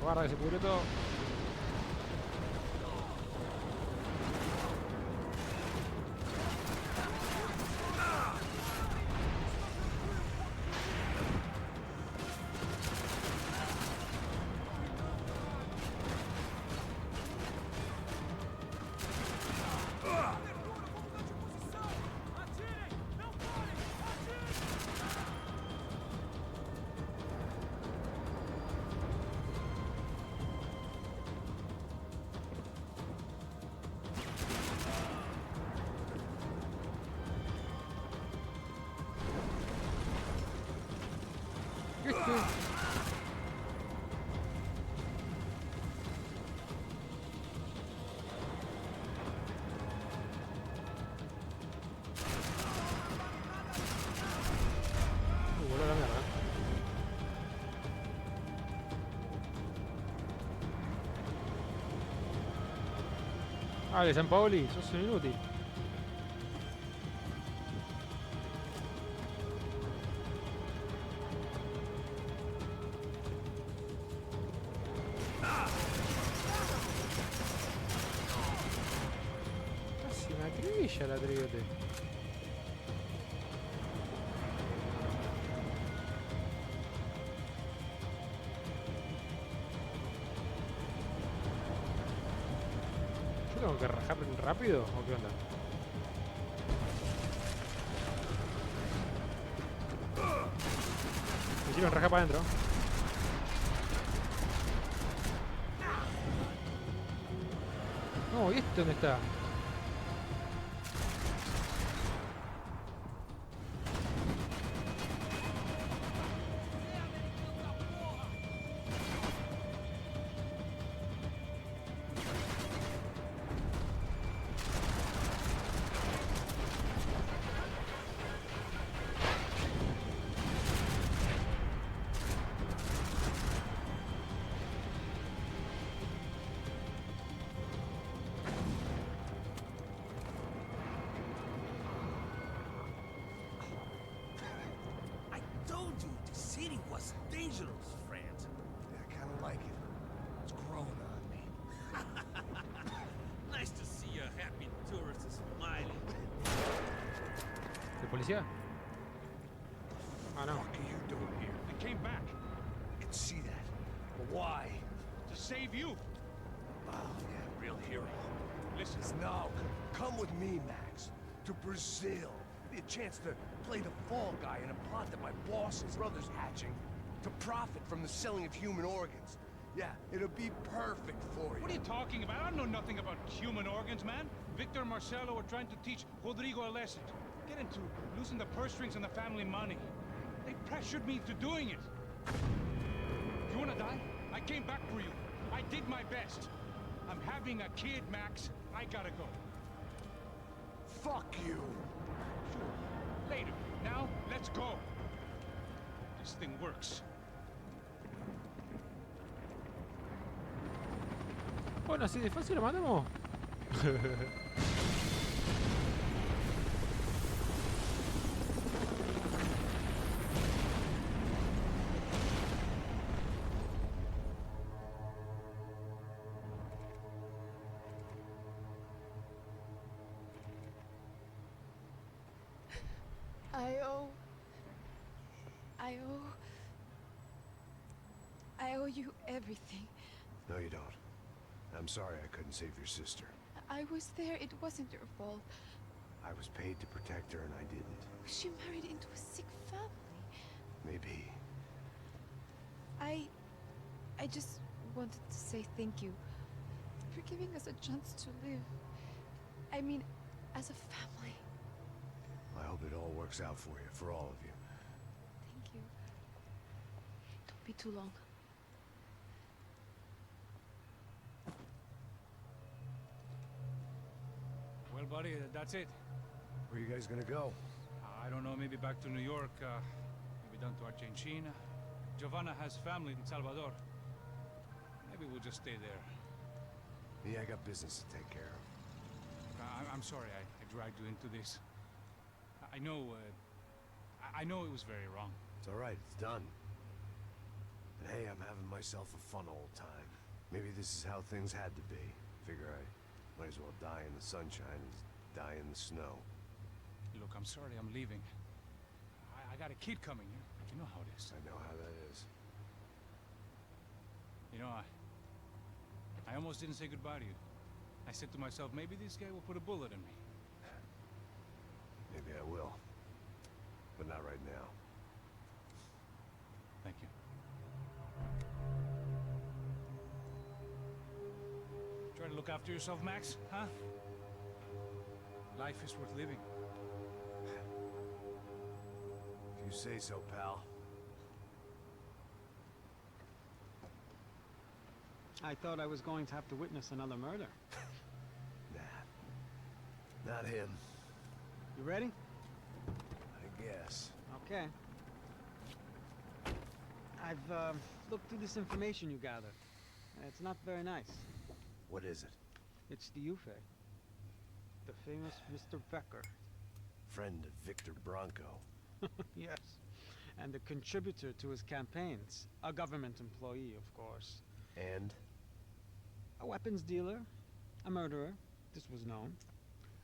Guarda que se pudrió todo. Voló la mierda. Ah, de San Paoli, sos un inútil. Casi una acribilla la triote. ¿Yo tengo que rajar rápido o qué onda? Me hicieron rajar para adentro. No, ¿y este dónde está? dangerous, friend. Yeah, I kind of like it. It's growing on me. Nice to see a happy tourist smiling. ¿De policía? Ah, no. What are you doing here? I came back I can see that. But why? to save you. Oh, yeah, real hero. Listen, No, come with me, Max. To Brazil. Be a chance to play the fall guy in a plot that my boss's brother's hatching to profit from the selling of human organs. Yeah, it'll be perfect for you. what are you talking about? I know nothing about human organs, man. Victor and Marcelo were trying to teach Rodrigo a lesson. Get into losing the purse strings and the family money. They pressured me into doing it. You wanna die? I came back for you. I did my best. I'm having a kid, Max. I gotta go. Fuck you. Sure, later. Now, let's go. This thing works. Bueno, así de fácil lo matamos. I owe you everything. No, you don't. I'm sorry I couldn't save your sister. I was there. It wasn't your fault. I was paid to protect her and I didn't. She married into a sick family. Maybe. I just wanted to say thank you for giving us a chance to live. I mean, as a family. I hope it all works out for you, for all of you. Thank you. Don't be too long. Well, buddy, that's it. Where are you guys gonna go? I don't know, maybe back to New York, maybe down to Argentina. Giovanna has family in Salvador. Maybe we'll just stay there. Yeah, I got business to take care of. I'm sorry I dragged you into this. I know, I know it was very wrong. It's all right, it's done. But hey, I'm having myself a fun old time. Maybe this is how things had to be. Figure I might as well die in the sunshine as die in the snow. Look, I'm sorry I'm leaving. I got a kid coming. You know how it is. I know how that is. You know, I almost didn't say goodbye to you. I said to myself, maybe this guy will put a bullet in me. Maybe I will. But not right now. Thank you. Try to look after yourself, Max, huh? Life is worth living. If you say so, pal. I thought I was going to have to witness another murder. Nah. Not him. You ready? I guess. Okay. I've looked through this information you gathered. It's not very nice. What is it? It's the Ufe. The famous Mr. Becker. Friend of Victor Bronco. Yes. And a contributor to his campaigns. A government employee, of course. And? A weapons dealer. A murderer. This was known.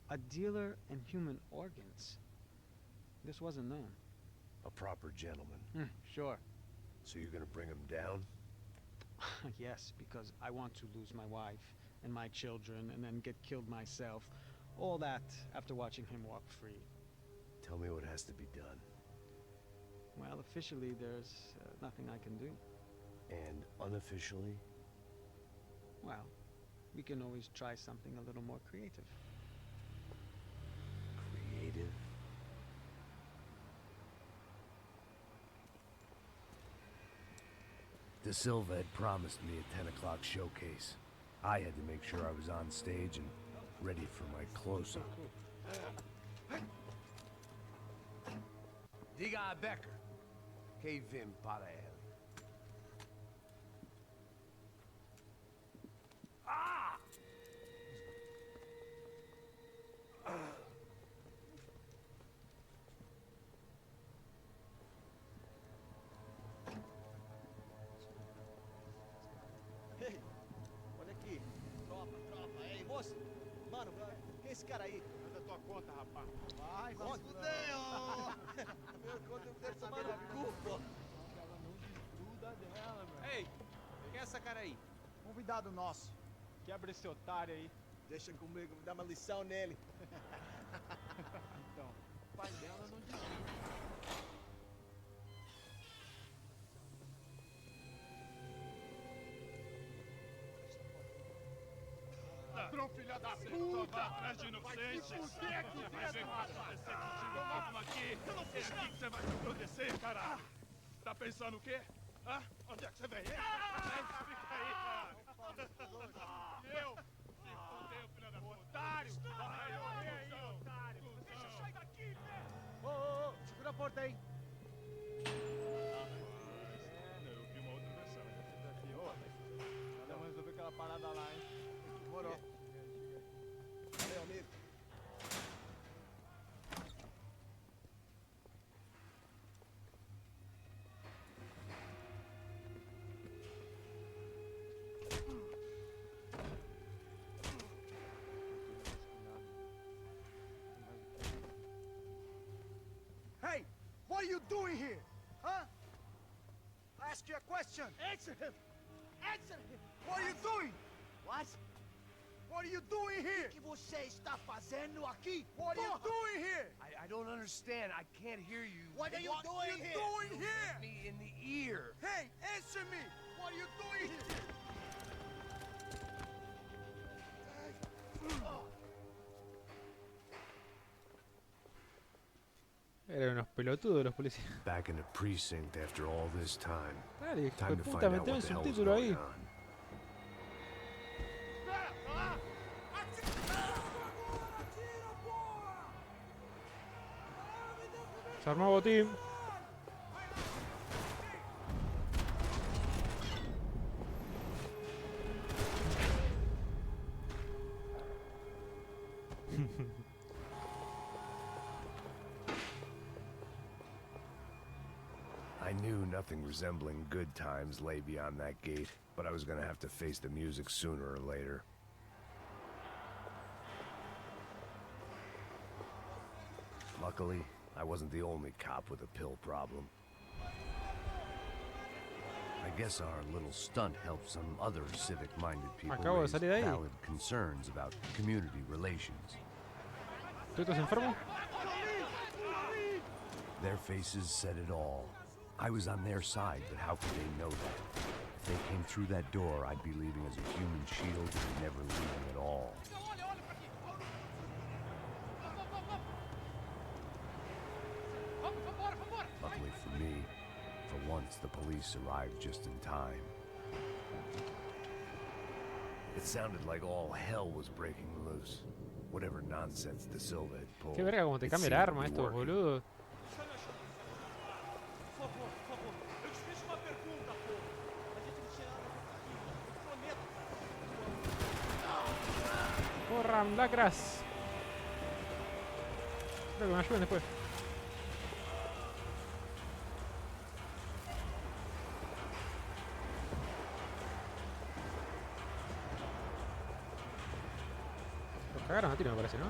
A dealer in human organs. This wasn't known. A proper gentleman. Sure. So you're gonna bring him down? Yes, because I want to lose my wife and my children and then get killed myself. All that after watching him walk free. Tell me what has to be done. Well, officially there's nothing I can do. And unofficially? Well, we can always try something a little more creative. Creative? De Silva had promised me a 10 o'clock showcase. I had to make sure I was on stage and ready for my close-up. Diga Becker. Que vim para ele. Ah! esse cara aí. Manda tua conta, rapaz. Vai, se fudeu! Meu conta eu quero tomar no cu, pô. Ela não desgruda dela, meu. Ei, quem é essa cara aí? Convidado nosso. Quebra esse otário aí. Deixa comigo, me dá uma lição nele. Então, o pai dela não desgruda. Ladrão, filha da puta! Atrás de inocentes! Vai se fuder aqui dentro, rapaz! Vamos aqui! Eu não fiz nada! O que você vai me acontecer, caralho? Tá pensando o quê? Hã? Onde é que você vem? Fica aí, cara! Eu? Se fudeu, filha da puta! Otário! Vai, ô, otário! Deixa eu sair daqui, né? Ô, segura a porta aí. Eu vi uma outra versão. Vamos resolver aquela parada lá, hein? Demorou. Valeu, amigo. Hey! What are you doing here? Huh? I ask you a question. Answer him! Answer him! What are you doing? What? What are you doing here? O que você está fazendo aqui? What are you doing here? I don't understand. I can't hear you. What are you What are doing you here? doing here? Me in the ear. Hey, answer me! What are you doing here? Eran unos pelotudos los policías. Back in the precinct after all this time. Dale, hijo de Time to puta, find out meteme what un the hell was subtítulo ahí. going on. Se armó botín. I knew nothing resembling good times lay beyond that gate, but I was gonna have to face the music sooner or later. Luckily, I wasn't the only cop with a pill problem. I guess our little stunt helped some other civic-minded people Acabo de raise salir de ahí. valid concerns about community relations. ¿Tú estás enfermo? Their faces said it all. I was on their side, but how could they know that? If they came through that door, I'd be leaving as a human shield and never leaving at all. Luckily for me, for once the police arrived just in time. It sounded like all hell was breaking loose. Whatever nonsense De Silva had pulled. Qué verga como te it cambia el seemed to arma be estos working. boludos. Por favor, eu te fiz uma pergunta, pô. A gente não tinha nada aqui, eu prometo. Corran, lacras. Espero que me ayuden después. Los cagaron a tiro, me parece, ¿no?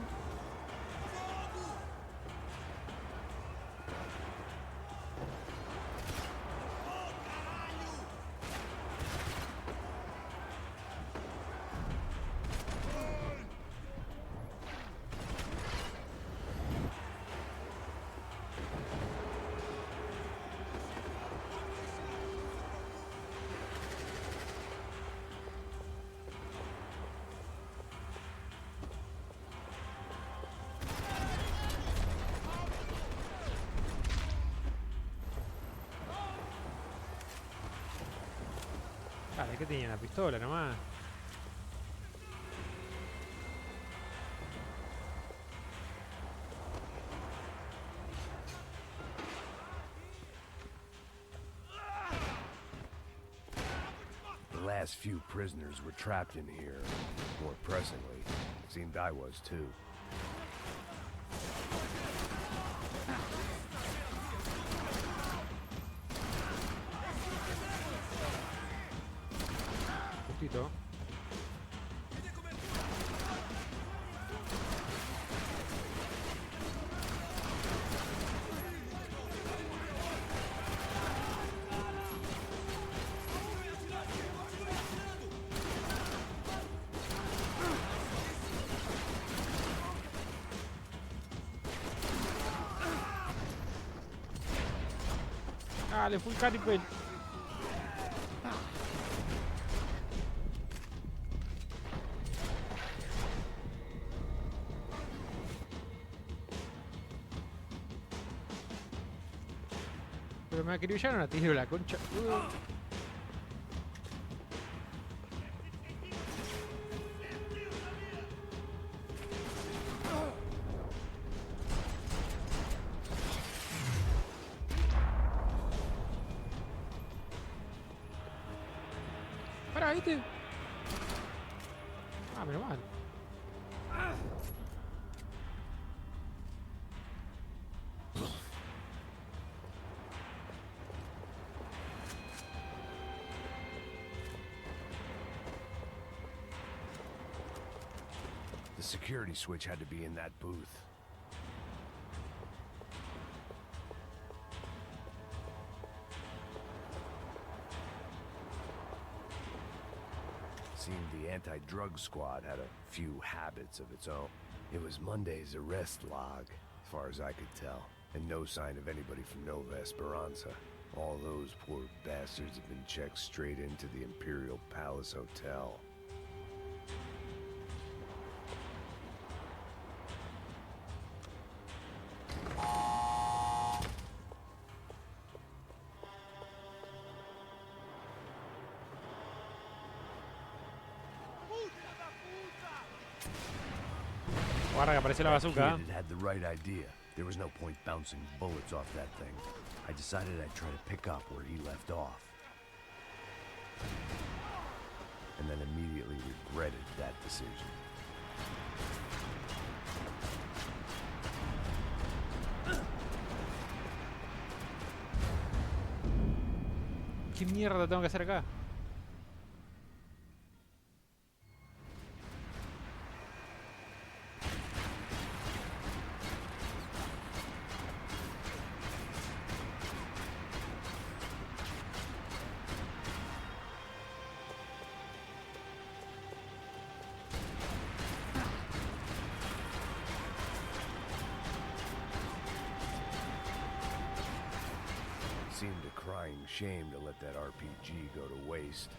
Dale, que tenía una pistola nomás. The last few prisoners were trapped in here. More pressingly, it seemed I was too. Justito. Dale, full canipel. Pero me acribillaron a tiro la concha. Pará, ¿viste? Ah, menos mal. The security switch had to be in that booth. Seemed the anti-drug squad had a few habits of its own. It was Monday's arrest log, as far as I could tell, and no sign of anybody from Nova Esperanza. All those poor bastards have been checked straight into the Imperial Palace Hotel. Guarda que aparece la bazooka. Kid had the right idea. There was no point bouncing bullets off that thing. I decided I'd try to pick up where he left off. And then immediately regretted that decision. ¿Qué mierda tengo que hacer acá? Seemed a crying shame to let that RPG go to waste.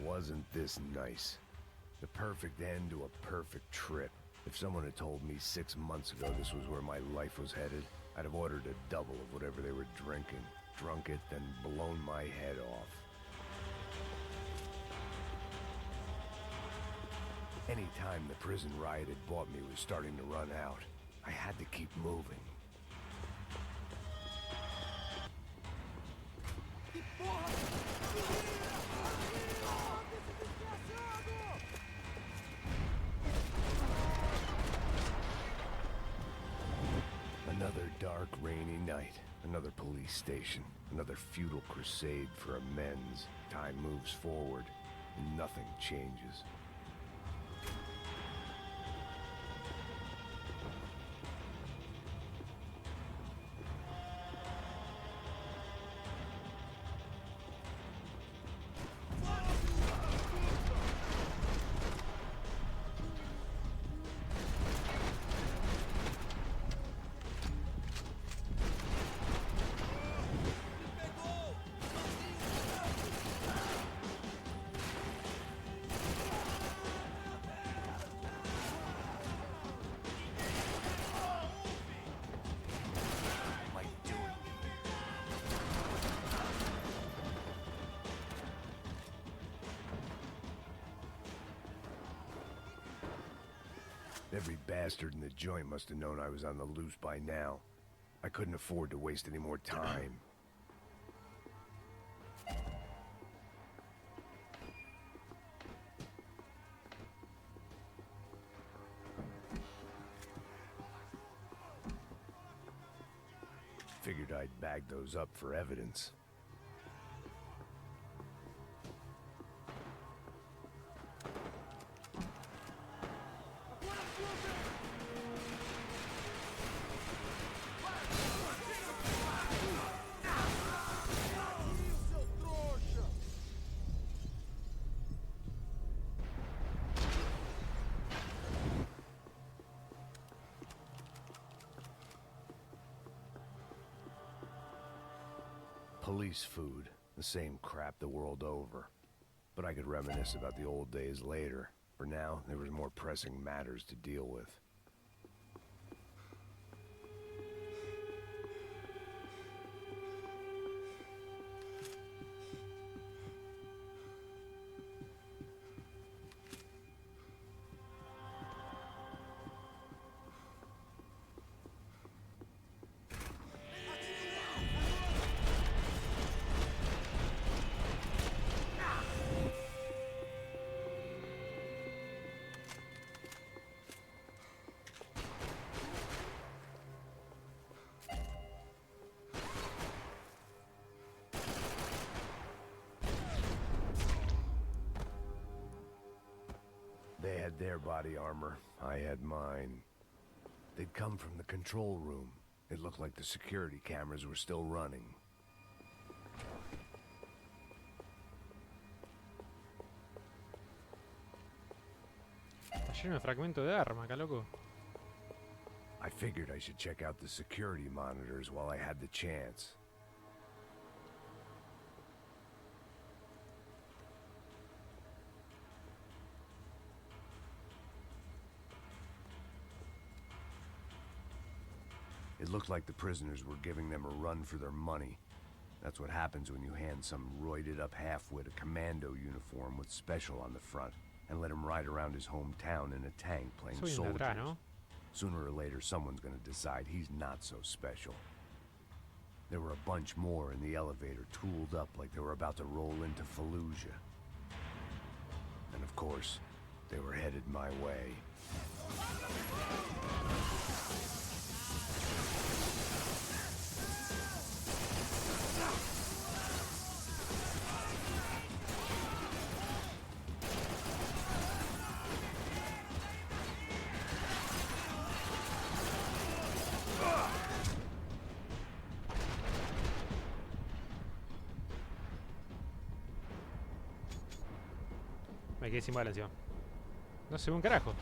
Wasn't this nice? The perfect end to a perfect trip. If someone had told me 6 months ago this was where my life was headed, I'd have ordered a double of whatever they were drinking. drunk it, then blown my head off. Any time the prison riot had bought me was starting to run out. I had to keep moving. Another dark, rainy night. Another police station. Another futile crusade for amends. Time moves forward, and nothing changes. Every bastard in the joint must have known I was on the loose by now. I couldn't afford to waste any more time. Figured I'd bag those up for evidence. Police food, the same crap the world over. But I could reminisce about the old days later. For now, there was more pressing matters to deal with. They had their body armor, I had mine. They'd come from the control room. It looked like the security cameras were still running. Está lleno de fragmento de arma, acá, loco. I figured I should check out the security monitors while I had the chance. It looked like the prisoners were giving them a run for their money. That's what happens when you hand some roided-up halfwit a commando uniform with special on the front and let him ride around his hometown in a tank playing soldiers. Atrás, ¿no? Sooner or later, someone's gonna decide he's not so special. There were a bunch more in the elevator, tooled up like they were about to roll into Fallujah. And of course, they were headed my way. Me quedé sin bala encima. No se ve un carajo.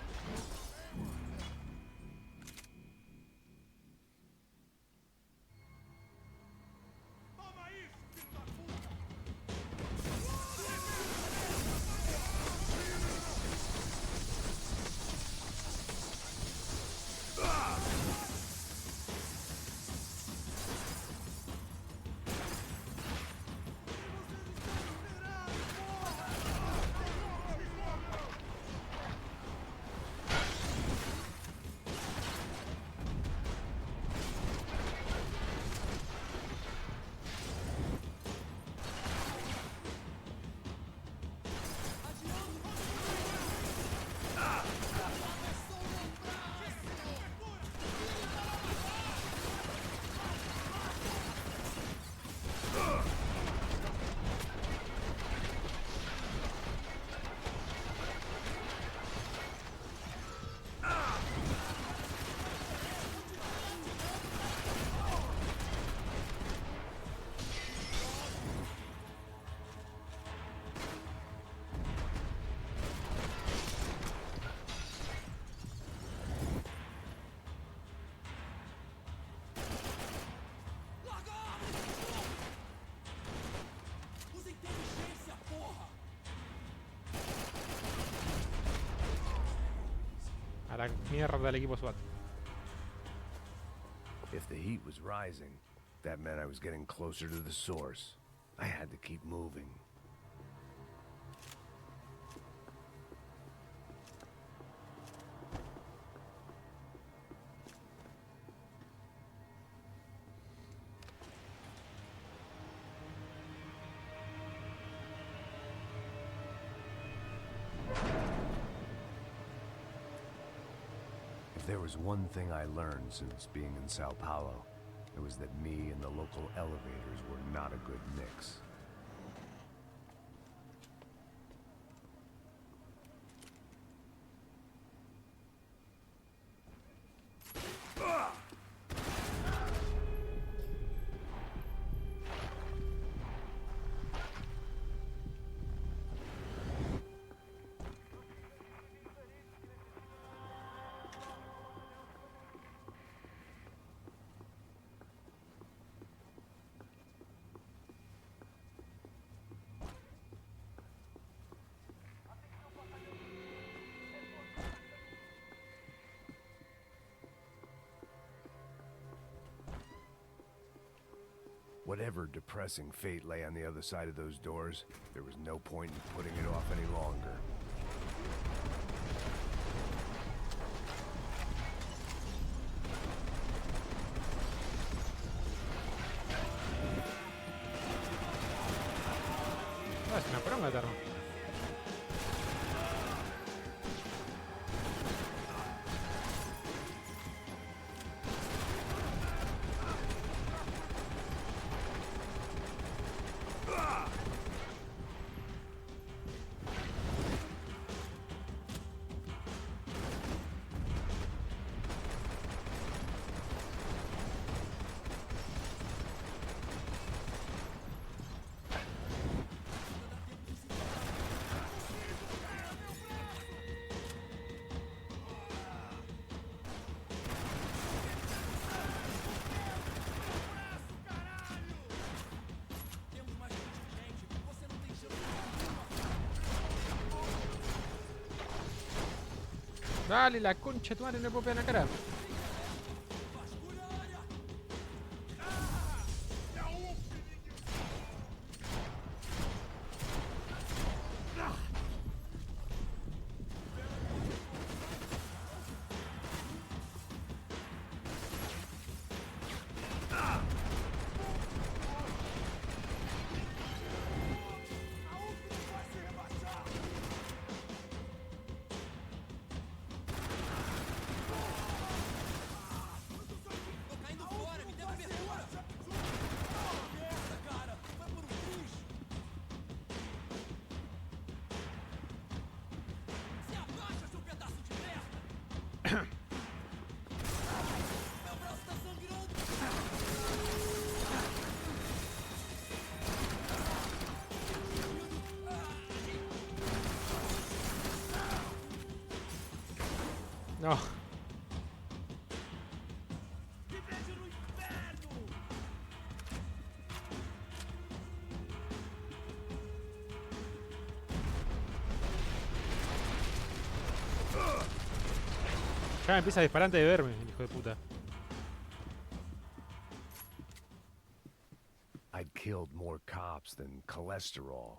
la mierda el equipo SWAT. If the heat was rising, that meant I was getting closer to the source. I had to keep moving. If there was one thing I learned since being in Sao Paulo, it was that me and the local elevators were not a good mix. Whatever depressing fate lay on the other side of those doors, there was no point in putting it off any longer. Ah, es una poronga, Terno. Dale, la concha de tu madre, no le puedo pegar en la cara. No. Ya me empieza a disparar antes de verme, el hijo de puta. I'd killed more cops than cholesterol.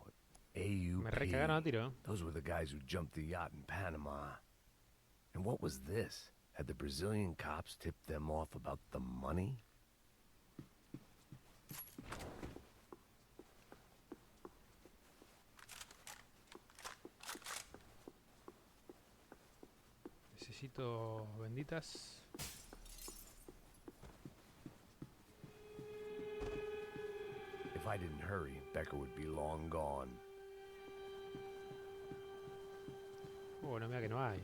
AUP. Me recagaron a tiro. Those were the guys who jumped the yacht in Panama. And what was this? Had the Brazilian cops tipped them off about the money? Necesito benditas. If I didn't hurry, Becker would be long gone. Oh, no, mira que no hay.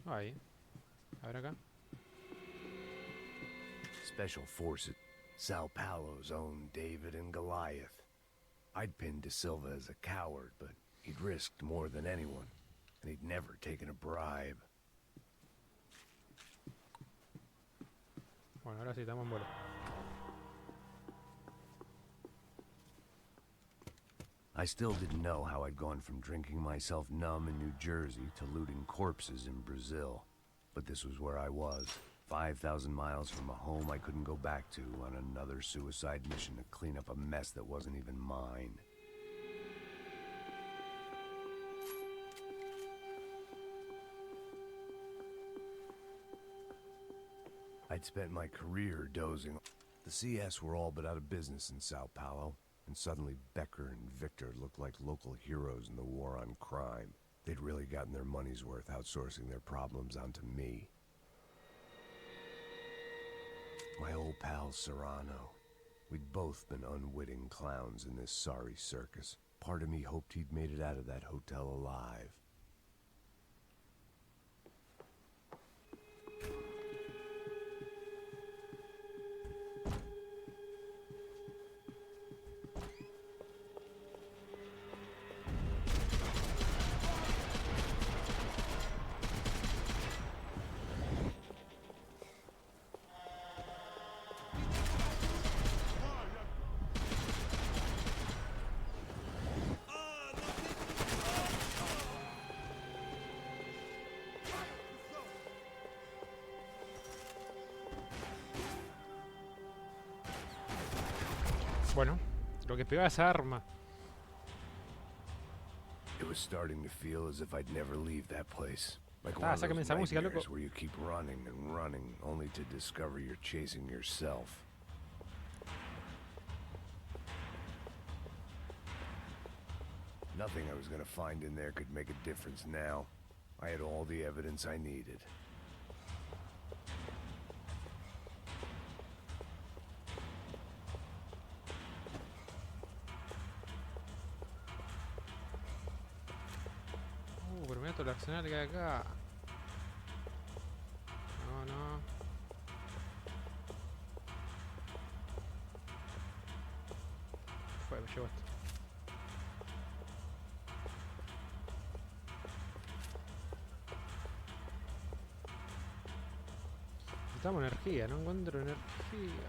No hay. A ver acá. Special Forces, Sao Paulo's own David and Goliath. I'd pinned De Silva as a coward, but he'd risked more than anyone, and he'd never taken a bribe. Bueno, ahora sí, estamos en vuelo. I still didn't know how I'd gone from drinking myself numb in New Jersey to looting corpses in Brazil. But this was where I was, 5,000 miles from a home I couldn't go back to, on another suicide mission to clean up a mess that wasn't even mine. I'd spent my career dozing. The CS were all but out of business in Sao Paulo, and suddenly Becker and Victor looked like local heroes in the war on crime. They'd really gotten their money's worth outsourcing their problems onto me. My old pal Serrano. We'd both been unwitting clowns in this sorry circus. Part of me hoped he'd made it out of that hotel alive. Bueno, lo que pegaba esa arma. It was starting to feel as if I'd never leave that place. Like Ah, one of sácame those esa música, loco. nightmares where you keep running and running, only to discover you're chasing yourself. Nothing I was gonna find in there could make a difference now. I had all the evidence I needed. Pero mira todo el arsenal que hay acá. No, no. Fue, me llevo esto. Necesitamos energía, no encuentro energía.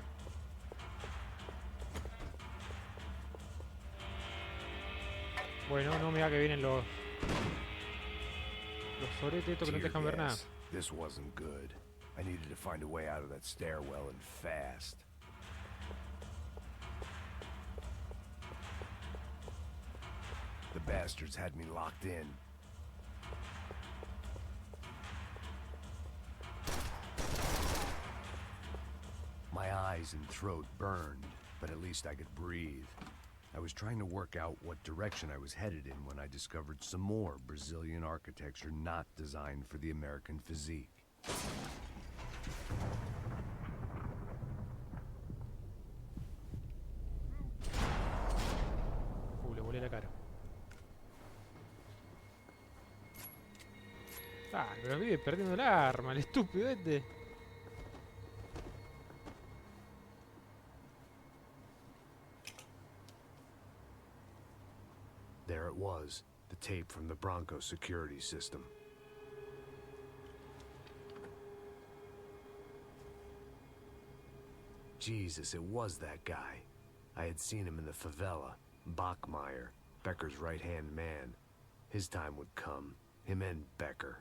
Bueno, no me da que vienen los soretes estos que no te dejan ver nada. This wasn't good. I needed to find a way out of that stairwell and fast. The bastards had me locked in. My eyes and throat burned, but at least I could breathe. I was trying to work out what direction I was headed in when I discovered some more Brazilian architecture not designed for the American physique. Le volé la cara. Ah, pero vive perdiendo el arma, el estúpido este. There it was, the tape from the Bronco security system. Jesus, it was that guy. I had seen him in the favela, Bachmeyer, Becker's right-hand man. His time would come, him and Becker.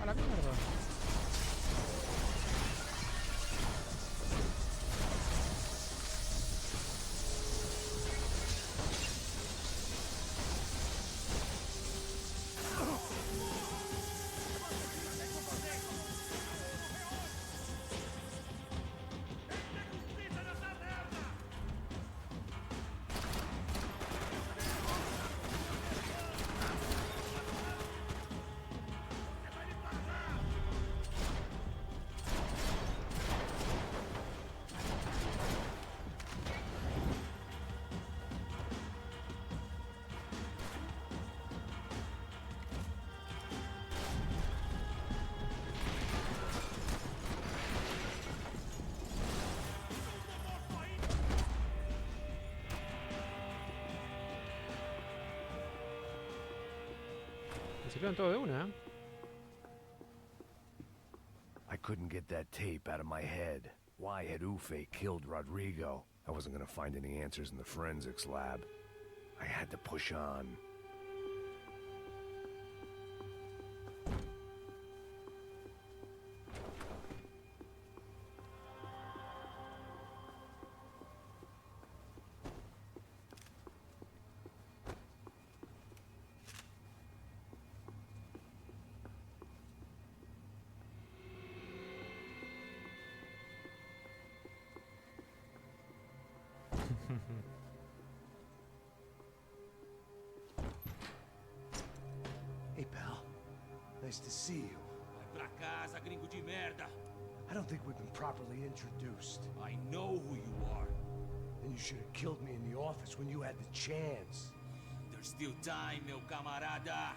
A la mierda. reciclaron todo de una, ¿eh? I couldn't get that tape out of my head. Why had Ufe killed Rodrigo? I wasn't gonna find any answers in the forensics lab. I had to push on. Hey, pal. Nice to see you. Vai pra casa, gringo de merda. I don't think we've been properly introduced. I know who you are. And you should have killed me in the office when you had the chance. There's still time, meu camarada.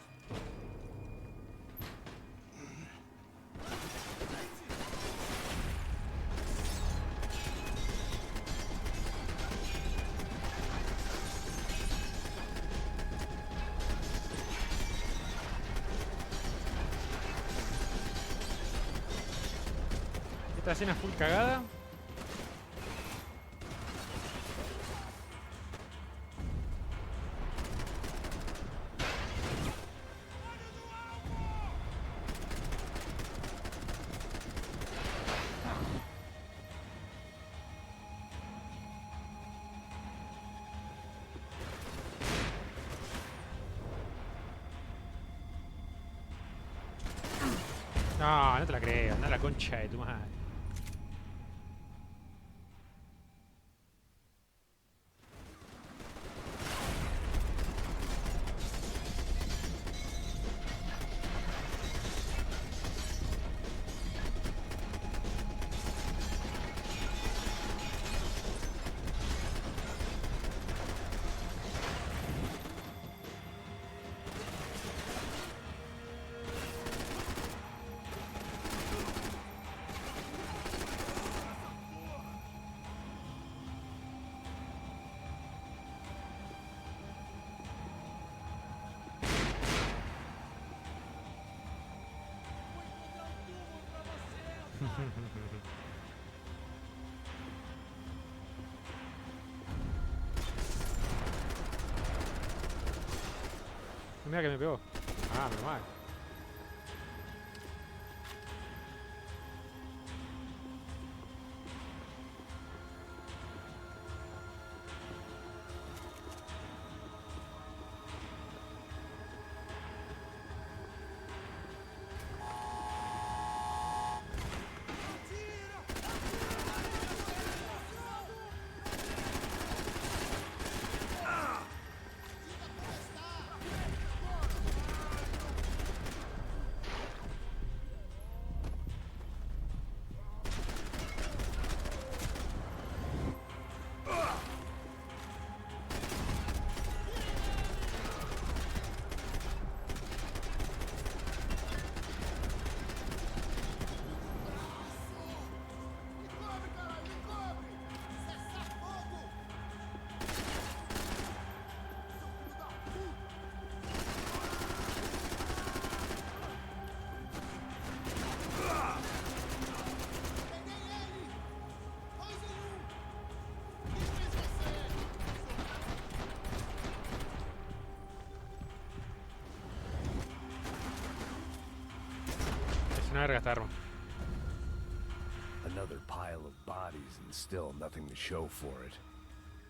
Esta escena full cagada. No, no te la creo, anda a la concha de tu madre. Mira que me pegó. Ah, normal. Es una verga esta arma. Another pile of bodies and still nothing to show for it.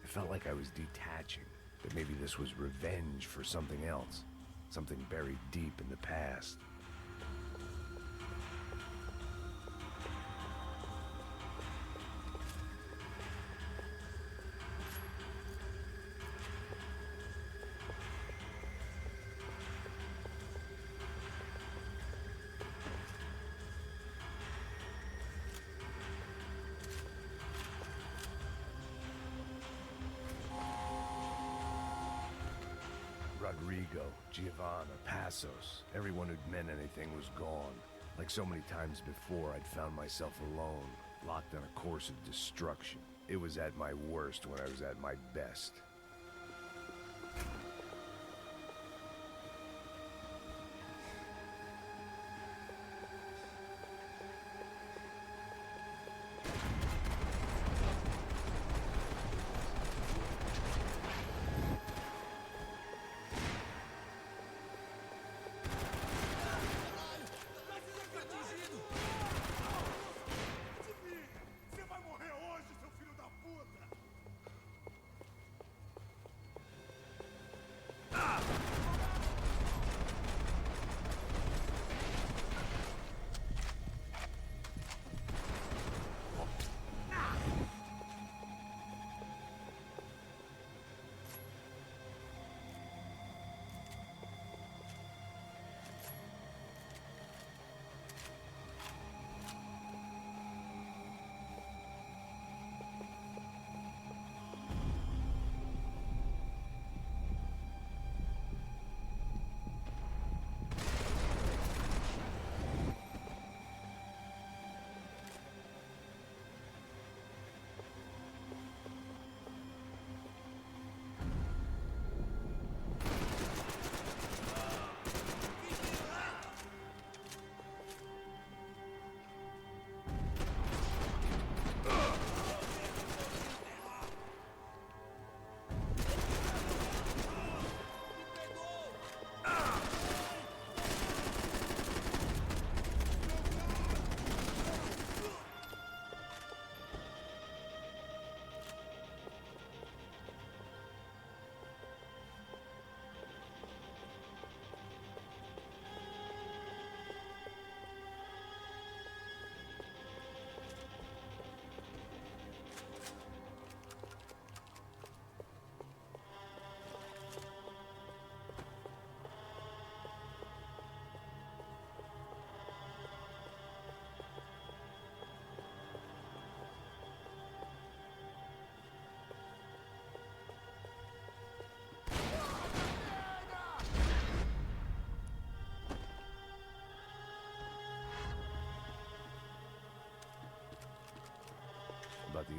It felt like I was detaching, that maybe this was revenge for something else, something buried deep in the past. Rodrigo, Giovanna, Passos, everyone who'd meant anything was gone. Like so many times before, I'd found myself alone, locked on a course of destruction. It was at my worst when I was at my best.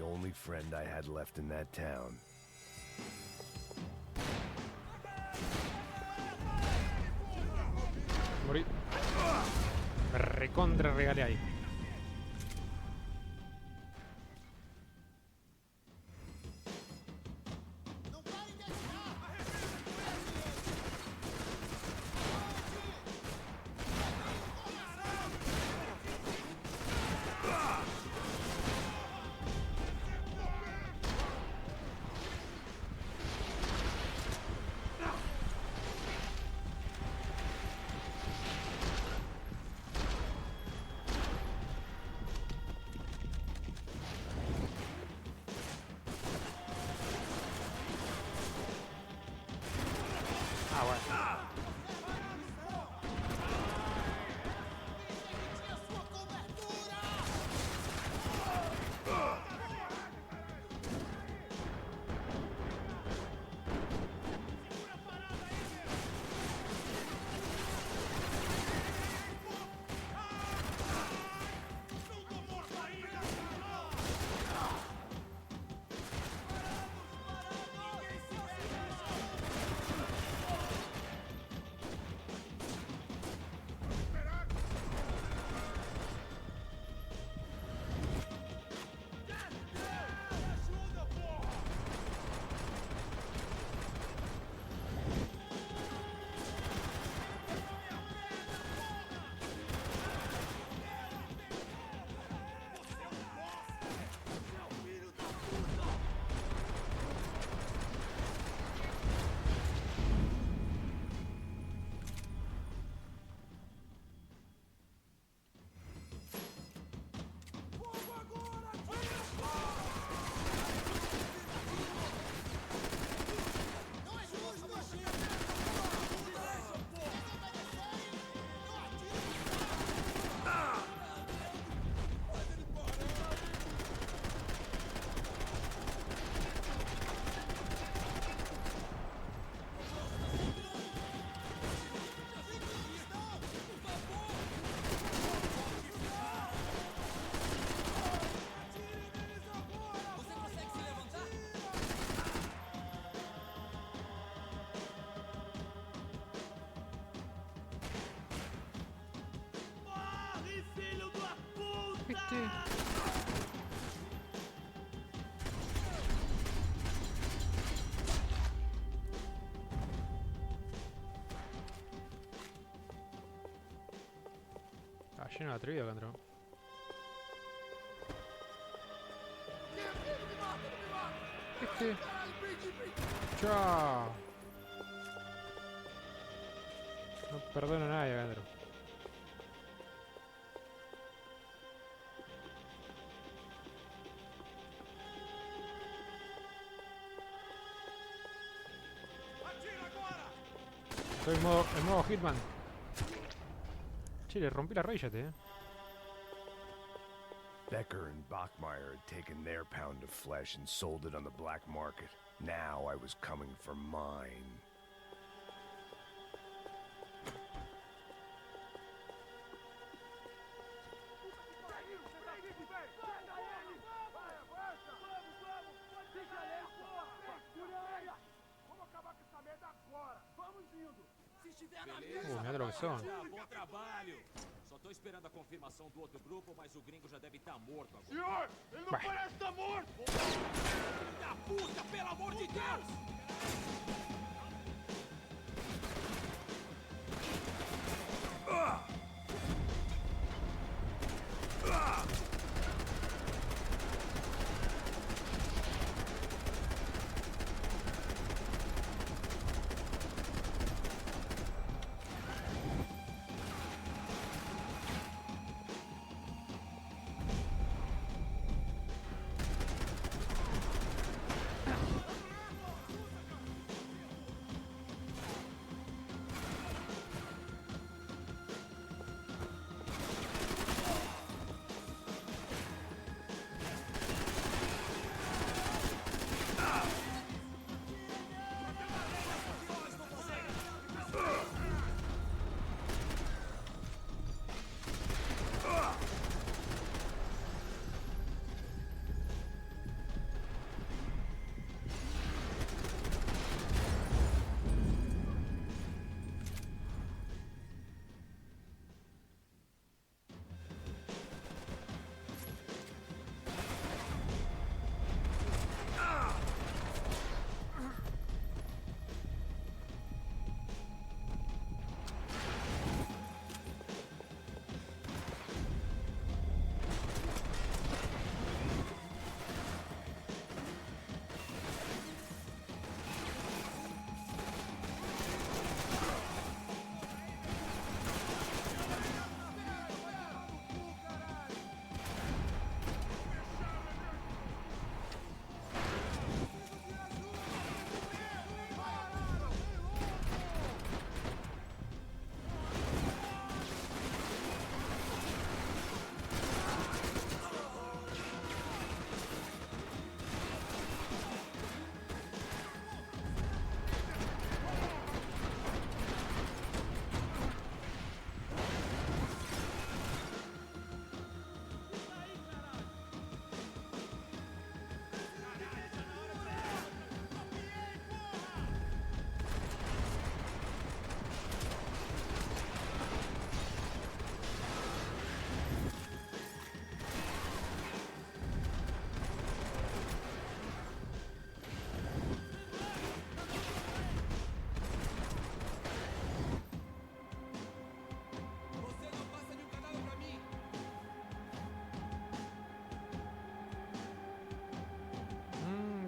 the only friend I had left in that town. Morí. Me recontra regalé ahí. Ah, bueno. Está lleno de atrevido acá entró. Chao. No perdono a nadie acá adentro. Estoy en modo Hitman. Che, le rompí la rodilla, Becker and Bachmeyer had taken their pound of flesh and sold it on the black market. Now I was coming for mine. Mirá lo que son. Bom trabalho. Só tô esperando a confirmação do outro grupo, mas o gringo já deve estar morto agora. Senhor, ele não parece estar morto! Filho da puta, pelo amor de Deus!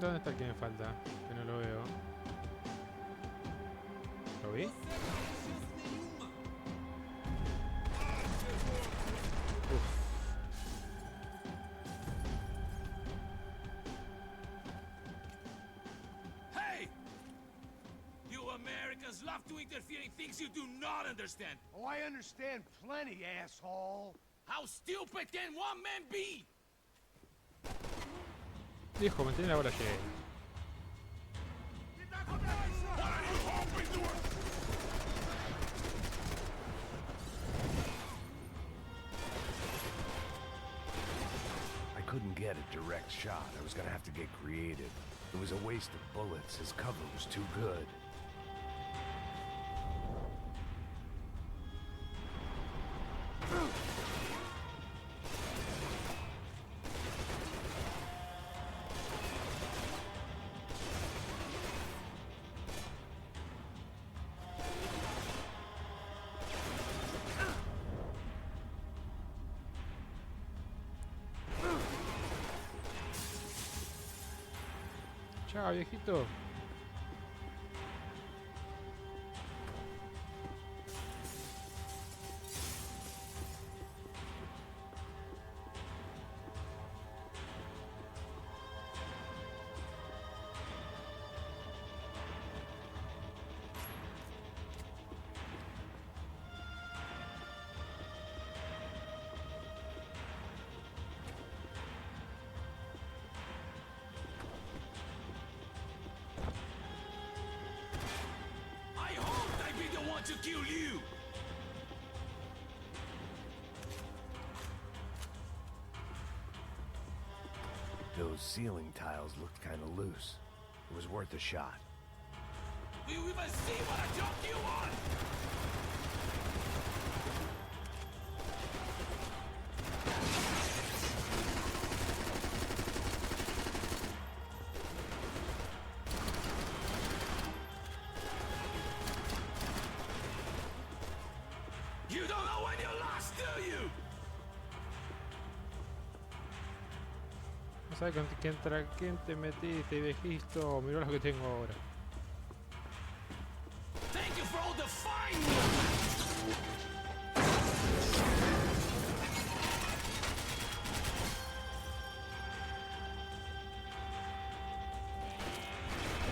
viejito? ¿Dónde está el que me falta? Que no lo veo. ¿Lo vi? Hey! You Americans love to interfere in things you do not understand. Oh, I understand plenty, asshole. How stupid can one man be? Viejo, mantén la bola llena. What are you hoping to? I couldn't get a direct shot. I was gonna have to get creative. It was a waste of bullets. His cover was too good. Chao, viejito. I hoped I'd be the one to kill you. Those ceiling tiles looked kind of loose. It was worth a shot. Do you even see what I jumped you on? You don't know when you lost, do you? No sabes con quién te metiste, viejito. Mirá lo que tengo ahora. Thank you for all the fine work.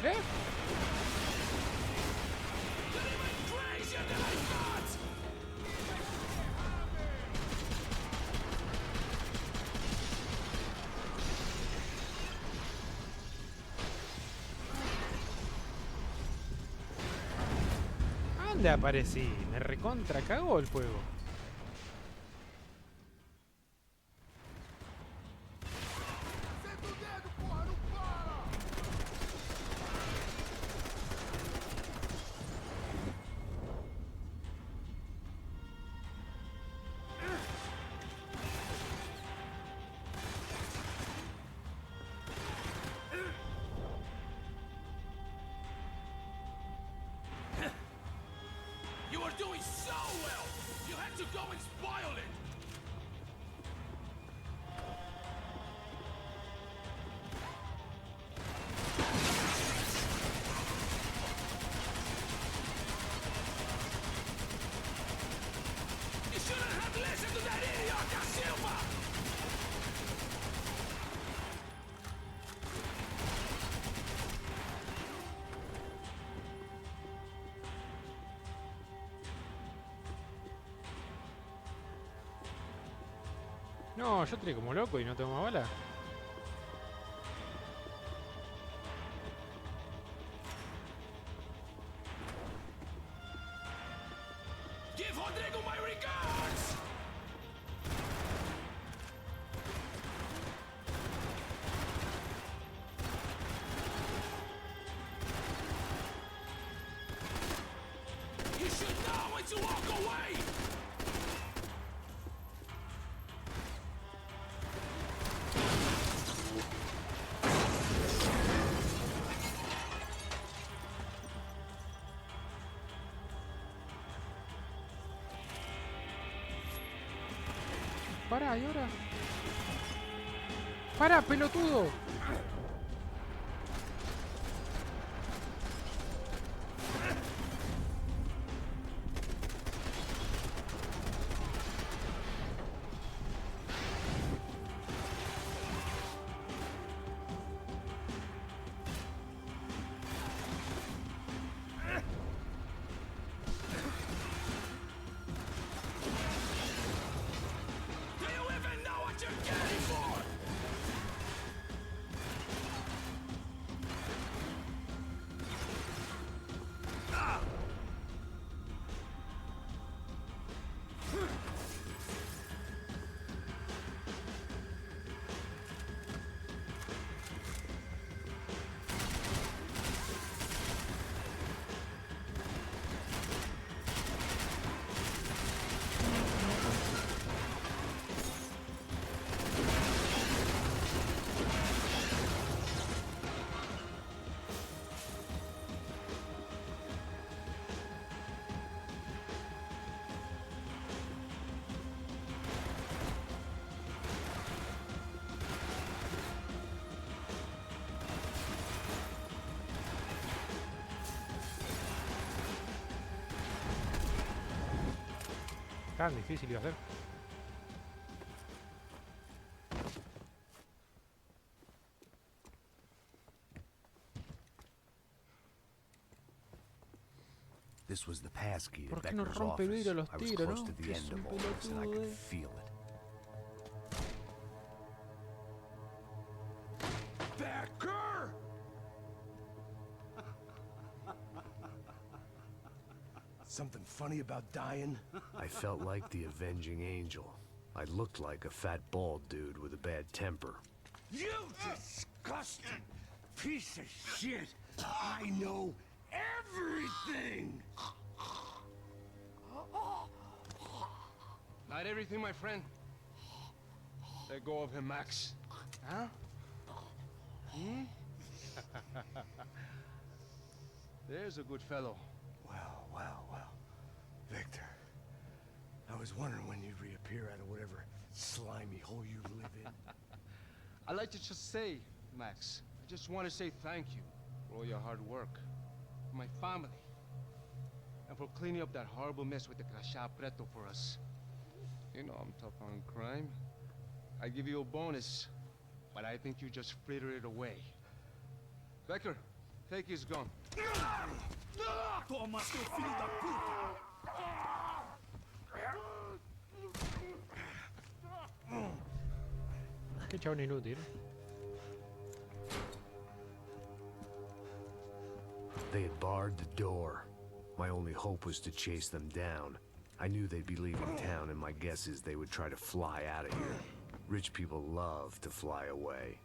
¿Qué? You're even crazier than I thought. ¿Dónde aparecí? Me recontra cagó el juego. Senta o dedo, porra, não para! You were doing so well. You had to go and spoil it. You shouldn't have listened to that idiot, Da Silva. No, yo tiré como loco y no tengo más bala. Give Rodrigo my regards. You should know when to walk away. Pará, ¿y ahora? ¡Pará, pelotudo! Tan difícil iba a ser. This was the passkey to ¿Por qué no Becker's rompe el office. vidrio a los I was tiros, close no? to the Que es end un of all this, and I pelotudo, could feel it. Becker! Something funny about dying? I felt like the avenging angel. I looked like a fat bald dude with a bad temper. You disgusting piece of shit! I know everything! Not everything, my friend. Let go of him, Max. Huh? Hmm? There's a good fellow. Well, well, well. Victor, I was wondering when you'd reappear out of whatever slimy hole you live in. I'd like to just say, Max, I just want to say thank you for all your hard work, for my family, and for cleaning up that horrible mess with the crachá preto for us. You know I'm tough on crime. I give you a bonus, but I think you just fritter it away. Becker, take his gun. Toma, seu filho da puta! Qué chabón inútil. They had barred the door. My only hope was to chase them down. I knew they'd be leaving town, and my guess is they would try to fly out of here. Rich people love to fly away.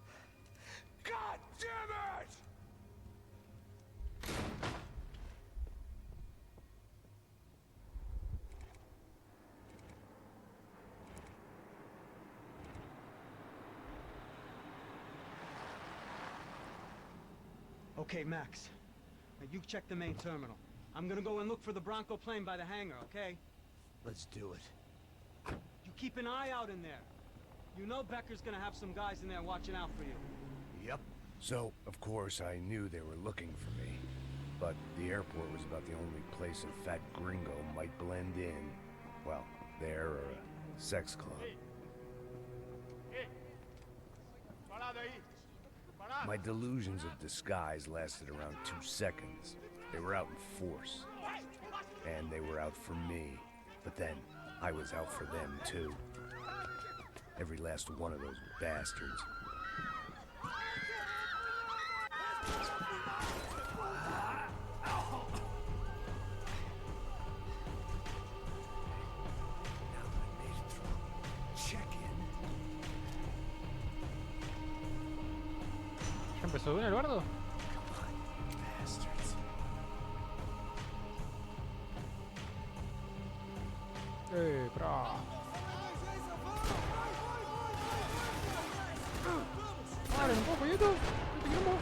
God damn it! Okay, Max. Now you check the main terminal. I'm gonna go and look for the Bronco plane by the hangar, okay? Let's do it. You keep an eye out in there. You know Becker's gonna have some guys in there watching out for you. Yep. So, of course, I knew they were looking for me. But the airport was about the only place a fat gringo might blend in. Well, there or a sex club. My delusions of disguise lasted around 2 seconds. They were out in force. And they were out for me. But then, I was out for them, too. Every last one of those bastards. ¿Ya empezó bien el bardo? Pra. Paren un poco, ¿y esto? ¿Qué te queremos?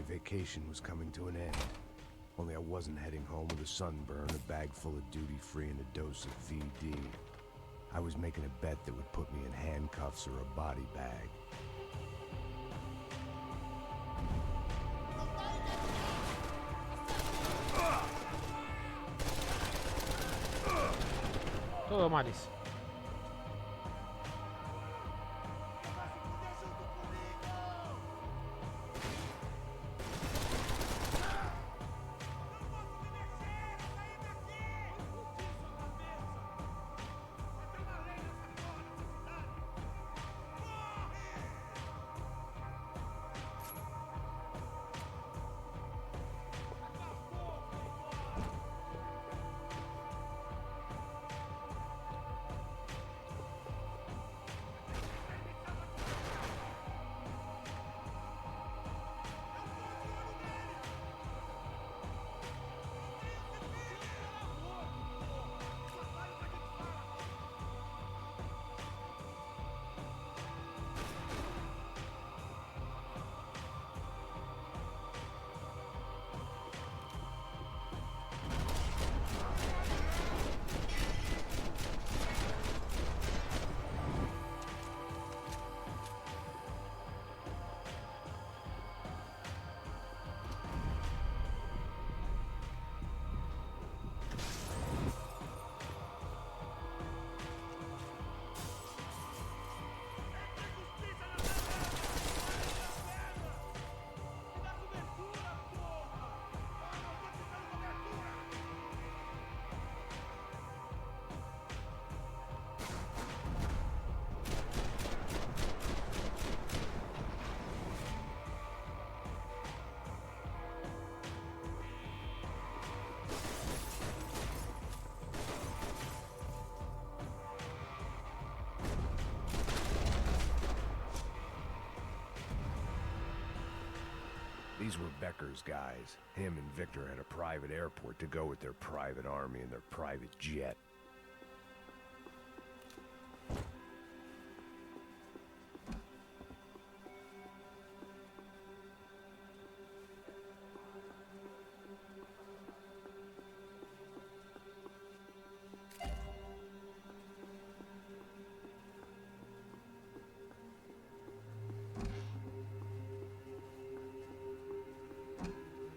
vacation was coming to an end. Only I wasn't heading home with a sunburn, a bag full of duty-free, and a dose of VD. I was making a bet that would put me in handcuffs or a body bag. Todo malis. These were Becker's guys. Him and Victor had a private airport to go with their private army and their private jet.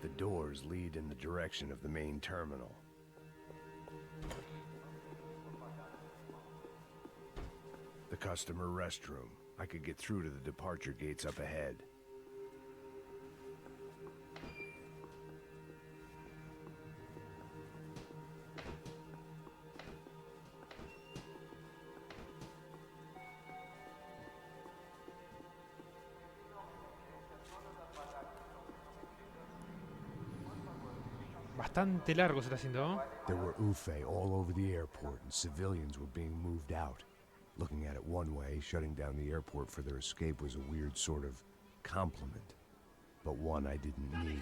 The doors lead in the direction of the main terminal. The customer restroom. I could get through to the departure gates up ahead. Bastante largo se está haciendo, ¿no? There were UFE all over the airport, and civilians were being moved out. Looking at it one way, shutting down the airport for their escape was a weird sort of compliment, but one I didn't need.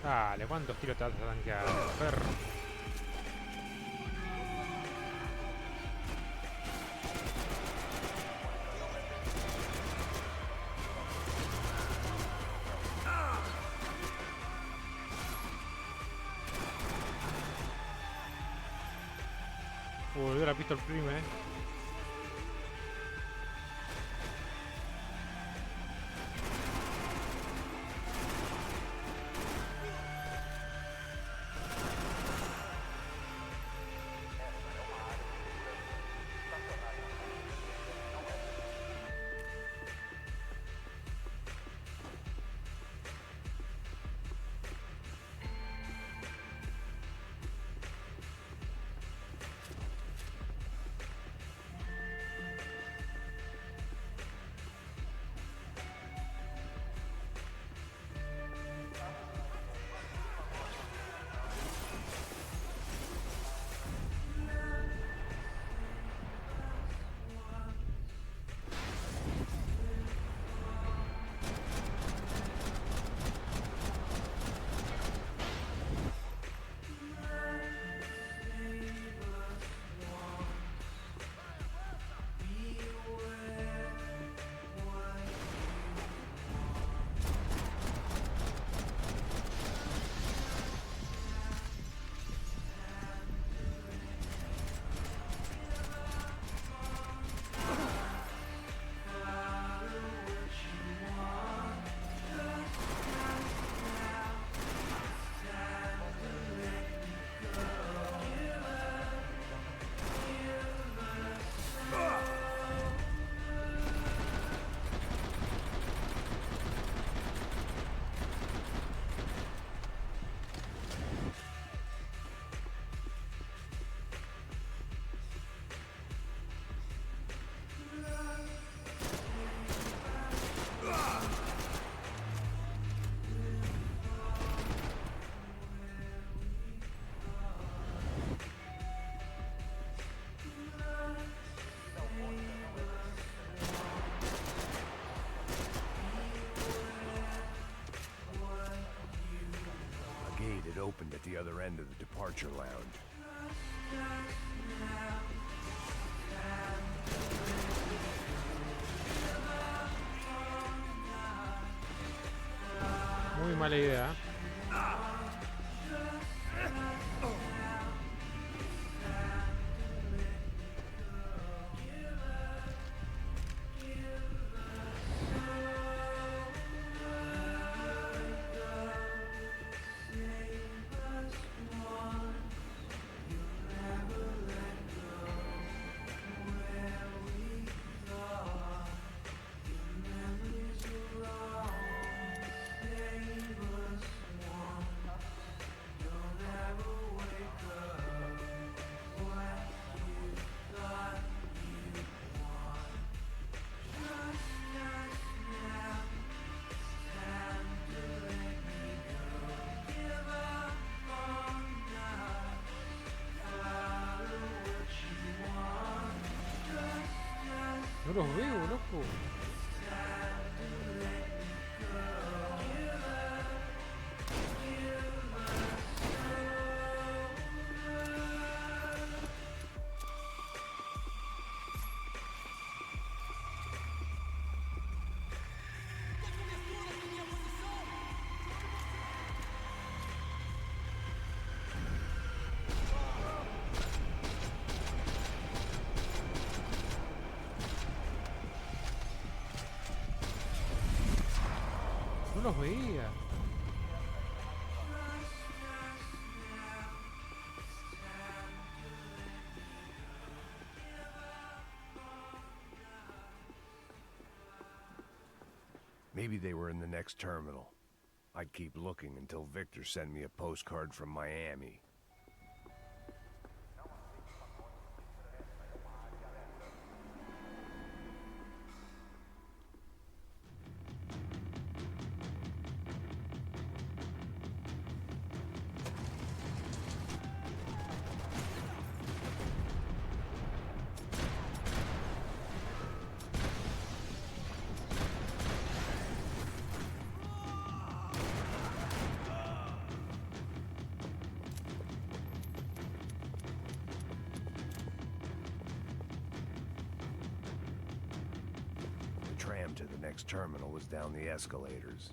Dale, ¿cuántos tiros te vas a tanquear, perro? Volvió la pistol prime, It opened at the other end of the departure lounge. Muy mala idea. No los veo, loco. No los veía. Maybe they were in the next terminal. I'd keep looking until Victor sent me a postcard from Miami. tram to the next terminal was down the escalators.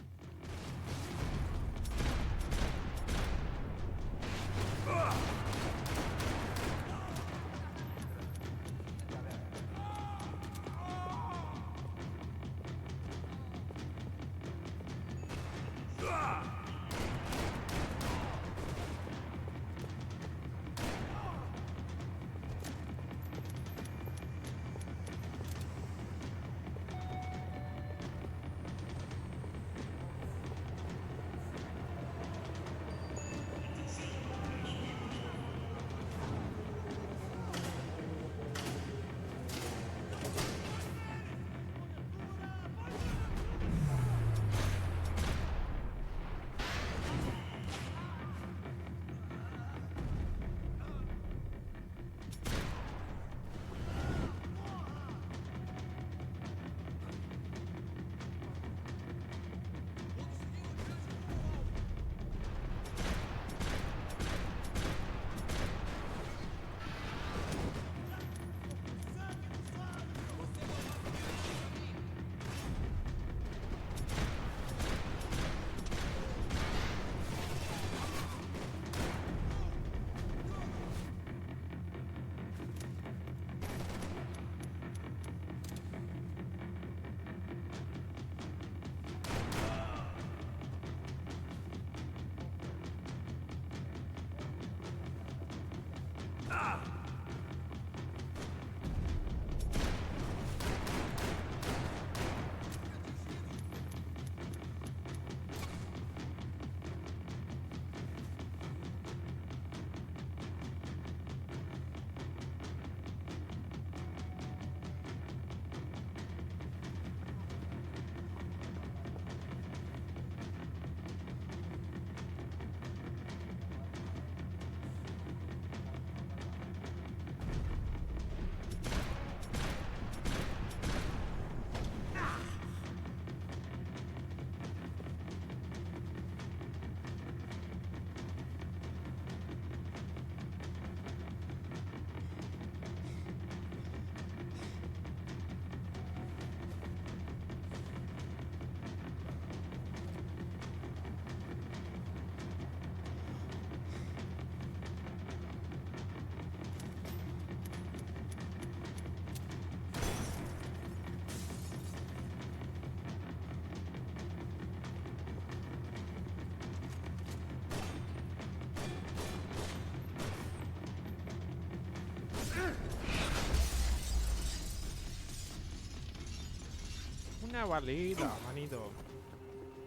Una balita, manito.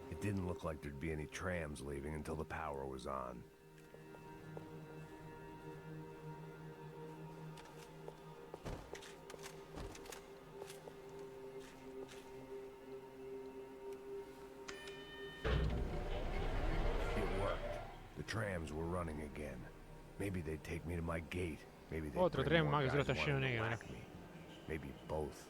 It didn't look like there'd be any trams leaving until the power was on. It worked. The trams were running again. Maybe they'd take me to my gate. Maybe they'd Otro bring tren more más que se lo guys está lleno wanting to negro, whack me. Maybe both.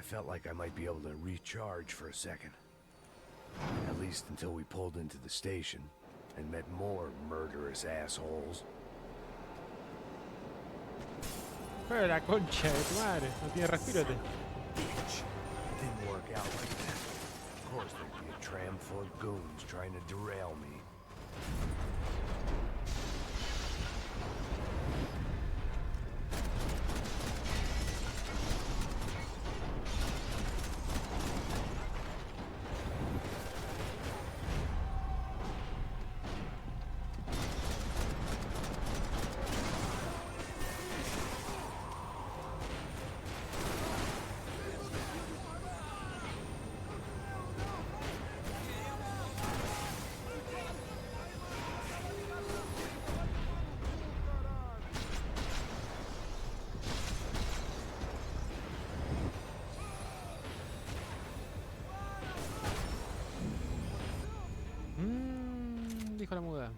felt like I might be able to recharge for a second. At least until we pulled into the station and met more murderous assholes. Pero la concha de tu madre, no tiene respiro este. Bitch. It didn't work out like that. Of course there'd be a tram full of goons trying to derail me. Dijo la muda.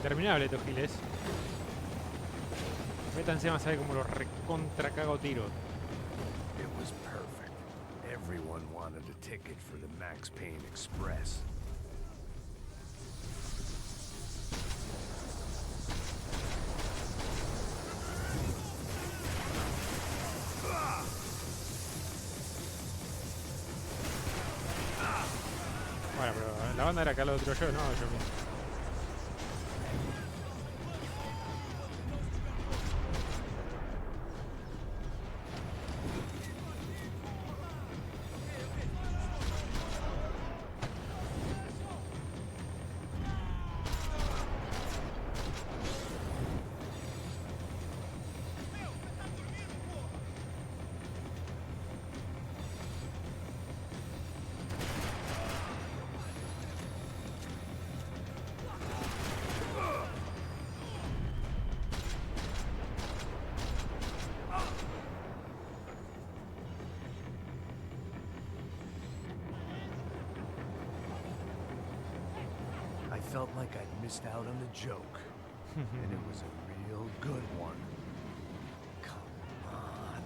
Interminable estos giles. Métanse más a ver cómo los recontra cago tiro. It was perfect. Everyone wanted a ticket for the Max Payne Express. Bueno, pero la banda era acá lo otro yo, no, yo mismo. Felt like I'd missed out on a joke, and it was a real good one. Come on.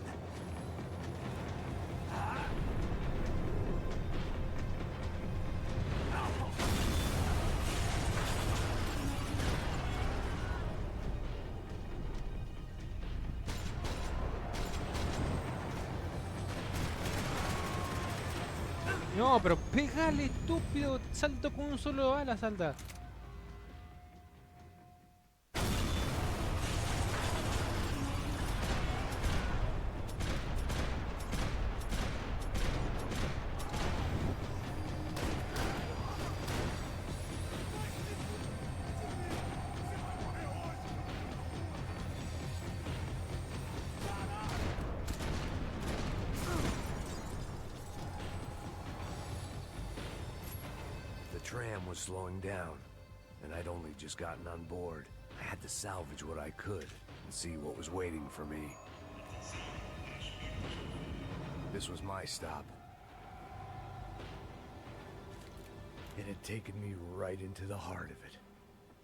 No, pero pégale, estúpido. Salto con un solo bala, salta. The tram was slowing down, and I'd only just gotten on board. I had to salvage what I could and see what was waiting for me. This was my stop. It had taken me right into the heart of it.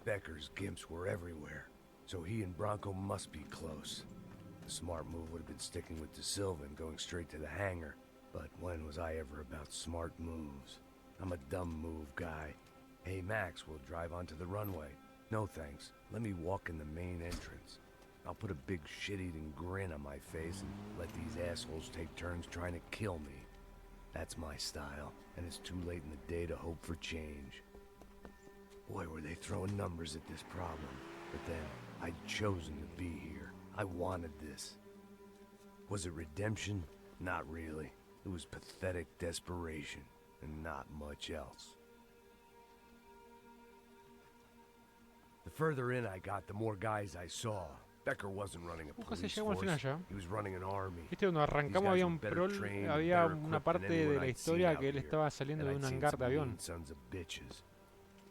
Becker's gimps were everywhere, so he and Bronco must be close. The smart move would have been sticking with De Silva and going straight to the hangar, but when was I ever about smart moves? I'm a dumb move guy. Hey Max, we'll drive onto the runway. No thanks, let me walk in the main entrance. I'll put a big shit-eating grin on my face and let these assholes take turns trying to kill me. That's my style, and it's too late in the day to hope for change. Boy, were they throwing numbers at this problem. But then, I'd chosen to be here. I wanted this. Was it redemption? Not really. It was pathetic desperation, and not much else. The further in I got, the more guys I saw. Becker wasn't running a Casi police llegamos al final force. ya. He was running an army. Viste, cuando arrancamos había un había una parte de la historia que él estaba saliendo de un hangar de avión.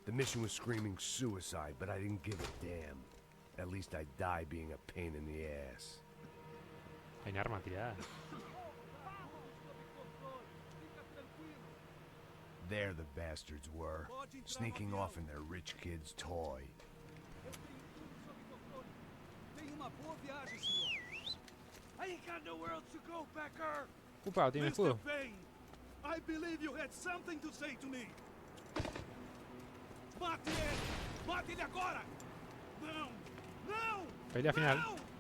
The mission was screaming suicide, but I didn't give a damn. At least I'd die being a pain in the ass. Hay una arma tirada. There the bastards were, sneaking off in their rich kid's toy. I ain't got nowhere else to go, Becker. Upa, tiene escudo. Mr. Payne, I believe you had something to say to me. Mate ele! Mate ele agora! Não! Não! Pelea final. Não!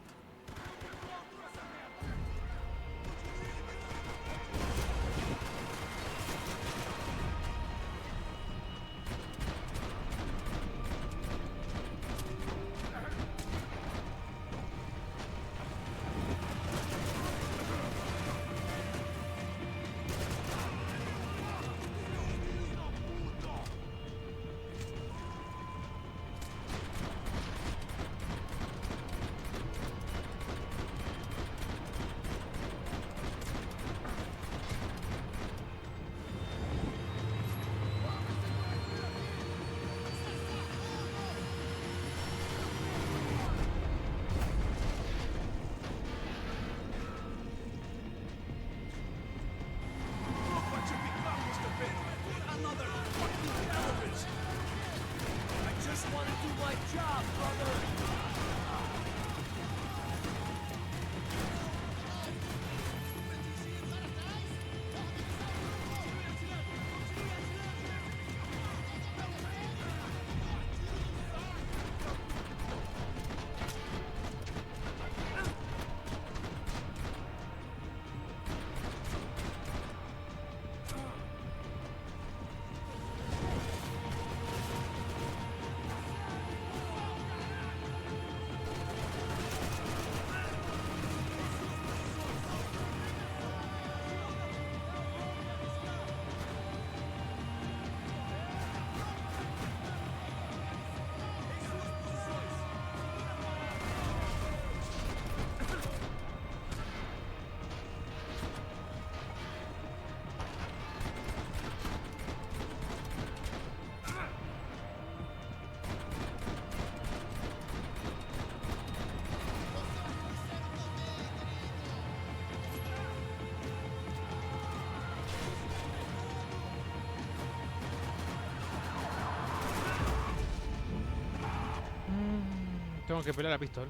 Tengo que pelar la pistola.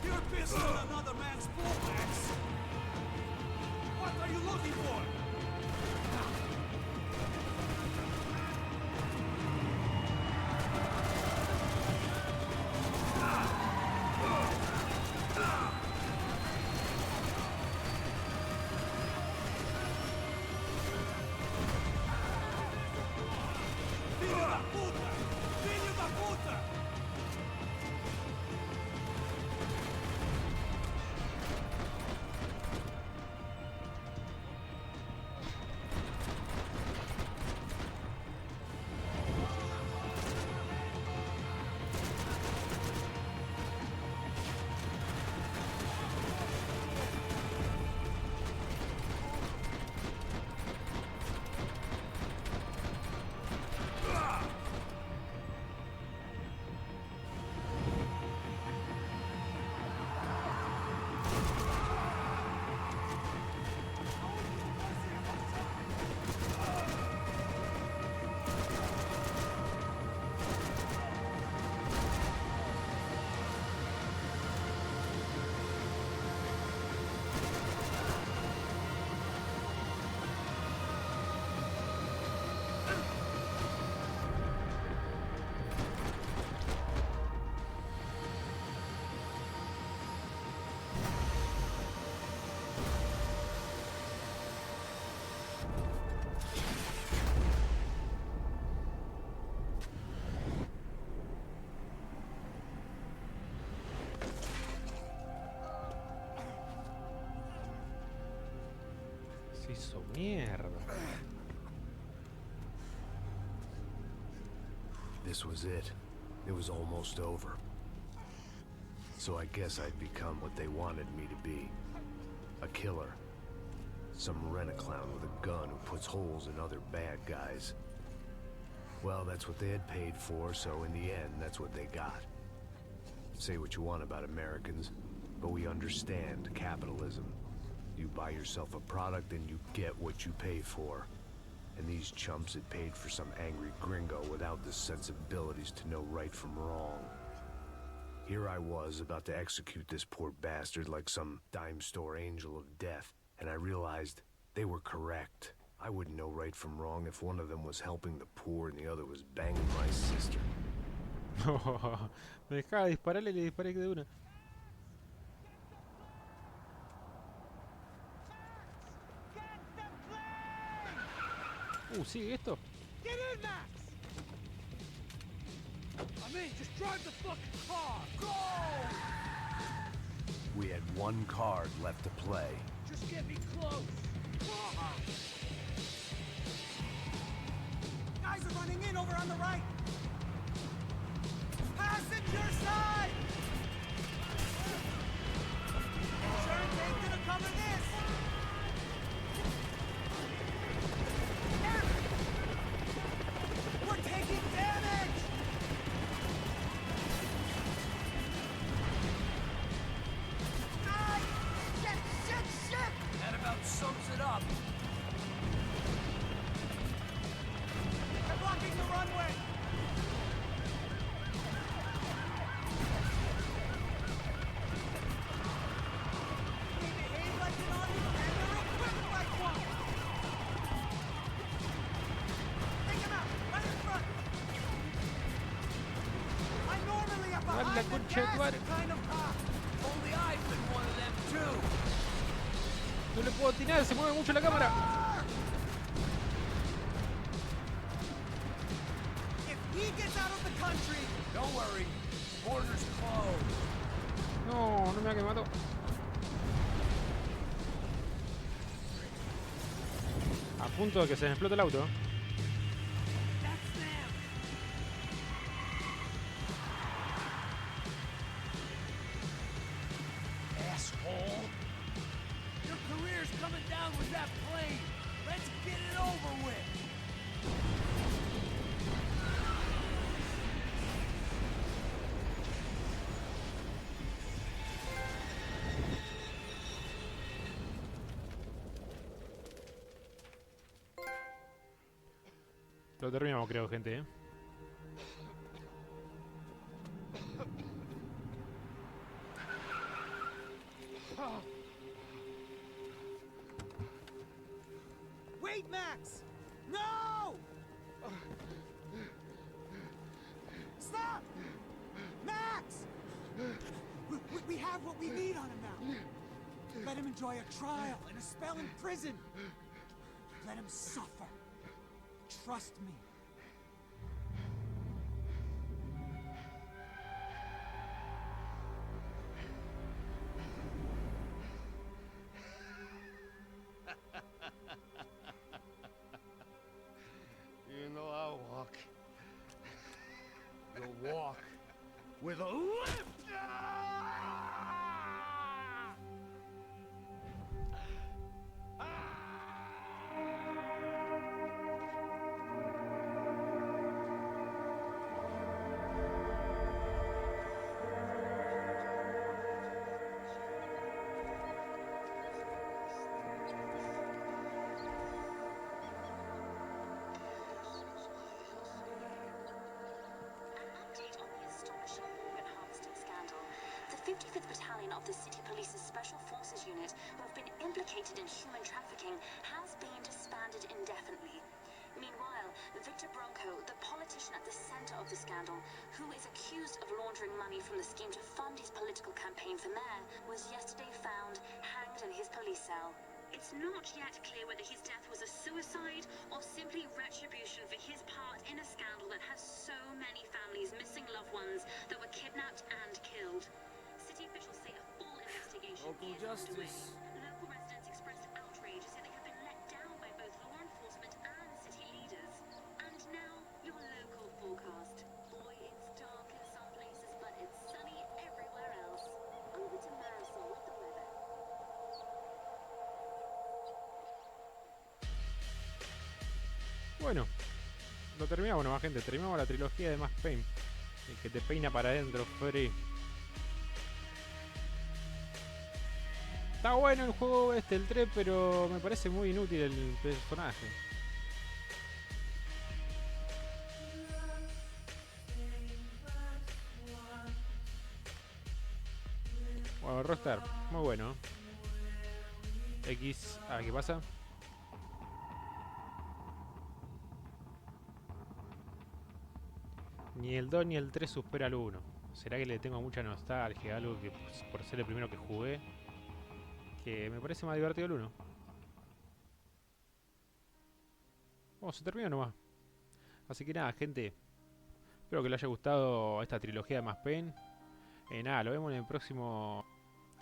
You're pissing on another man's bull, Max. What are you looking for? Se hizo mierda. This was it. It was almost over. So I guess I'd become what they wanted me to be. A killer. Some rent-a-clown with a gun who puts holes in other bad guys. Well, that's what they had paid for, so in the end, that's what they got. Say what you want about Americans, but we understand capitalism. You buy yourself a product and you get what you pay for. And these chumps had paid for some angry gringo without the sensibilities to know right from wrong. Here I was, about to execute this poor bastard like some dime store angel of death, and I realized they were correct. I wouldn't know right from wrong if one of them was helping the poor and the other was banging my sister. Me dejaba dispararle y le disparé de una. ¿Sigue esto? Get in, Max! I mean, just drive the fucking car! Go! We had one card left to play. Just get me close! Guys are running in over on the right! Passenger side! Insurance ain't gonna cover this! We're taking damage! Shit! That about sums it up. They're blocking the runway! They behave like an army and they're equipped like one! Take him out! Right in front! I'm normally a Dale la behind the concha de tu gas madre. kind of cop! Only I've been one of them too. No le puedo atinar, se mueve mucho la cámara. If he gets out of the country, Don't worry, border's closed. No, no me ha quemado. A punto de que se me explote el auto. That's them. Asshole. Your career's coming down with that plane. Let's get it over with. Lo terminamos, creo, gente, wait, Max! No! Stop! Max! We have what we need on him now. Let him enjoy a trial and a spell in prison. Let him suffer. Trust me. You know I'll walk. You'll walk with a limp. The 55th Battalion of the City Police's Special Forces Unit, who have been implicated in human trafficking, has been disbanded indefinitely. Meanwhile, Victor Bronco, the politician at the center of the scandal, who is accused of laundering money from the scheme to fund his political campaign for mayor, was yesterday found hanged in his police cell. It's not yet clear whether his death was a suicide or simply retribution for his part in a scandal that has so many families missing loved ones that were kidnapped and killed. City officials say a full investigation is underway. Local residents expressed outrage, say they have been let Bueno, lo terminamos nomás, gente. Terminamos la trilogía de Max Payne. El que te peina para adentro, Freddy. Está bueno el juego este, el 3, pero me parece muy inútil el personaje. Bueno, Rockstar, muy bueno. X... Ah, ¿qué pasa? Ni el 2 ni el 3 supera al 1. ¿Será que le tengo mucha nostalgia? Algo que pues, por ser el primero que jugué, que me parece más divertido el 1. Oh, se termina nomás. Así que nada, gente. Espero que les haya gustado esta trilogía de Max Payne. Nada, lo vemos en el próximo.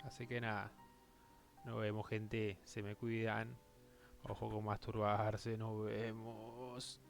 Así que nada. Nos vemos, gente. Se me cuidan. Ojo con masturbarse. Nos vemos.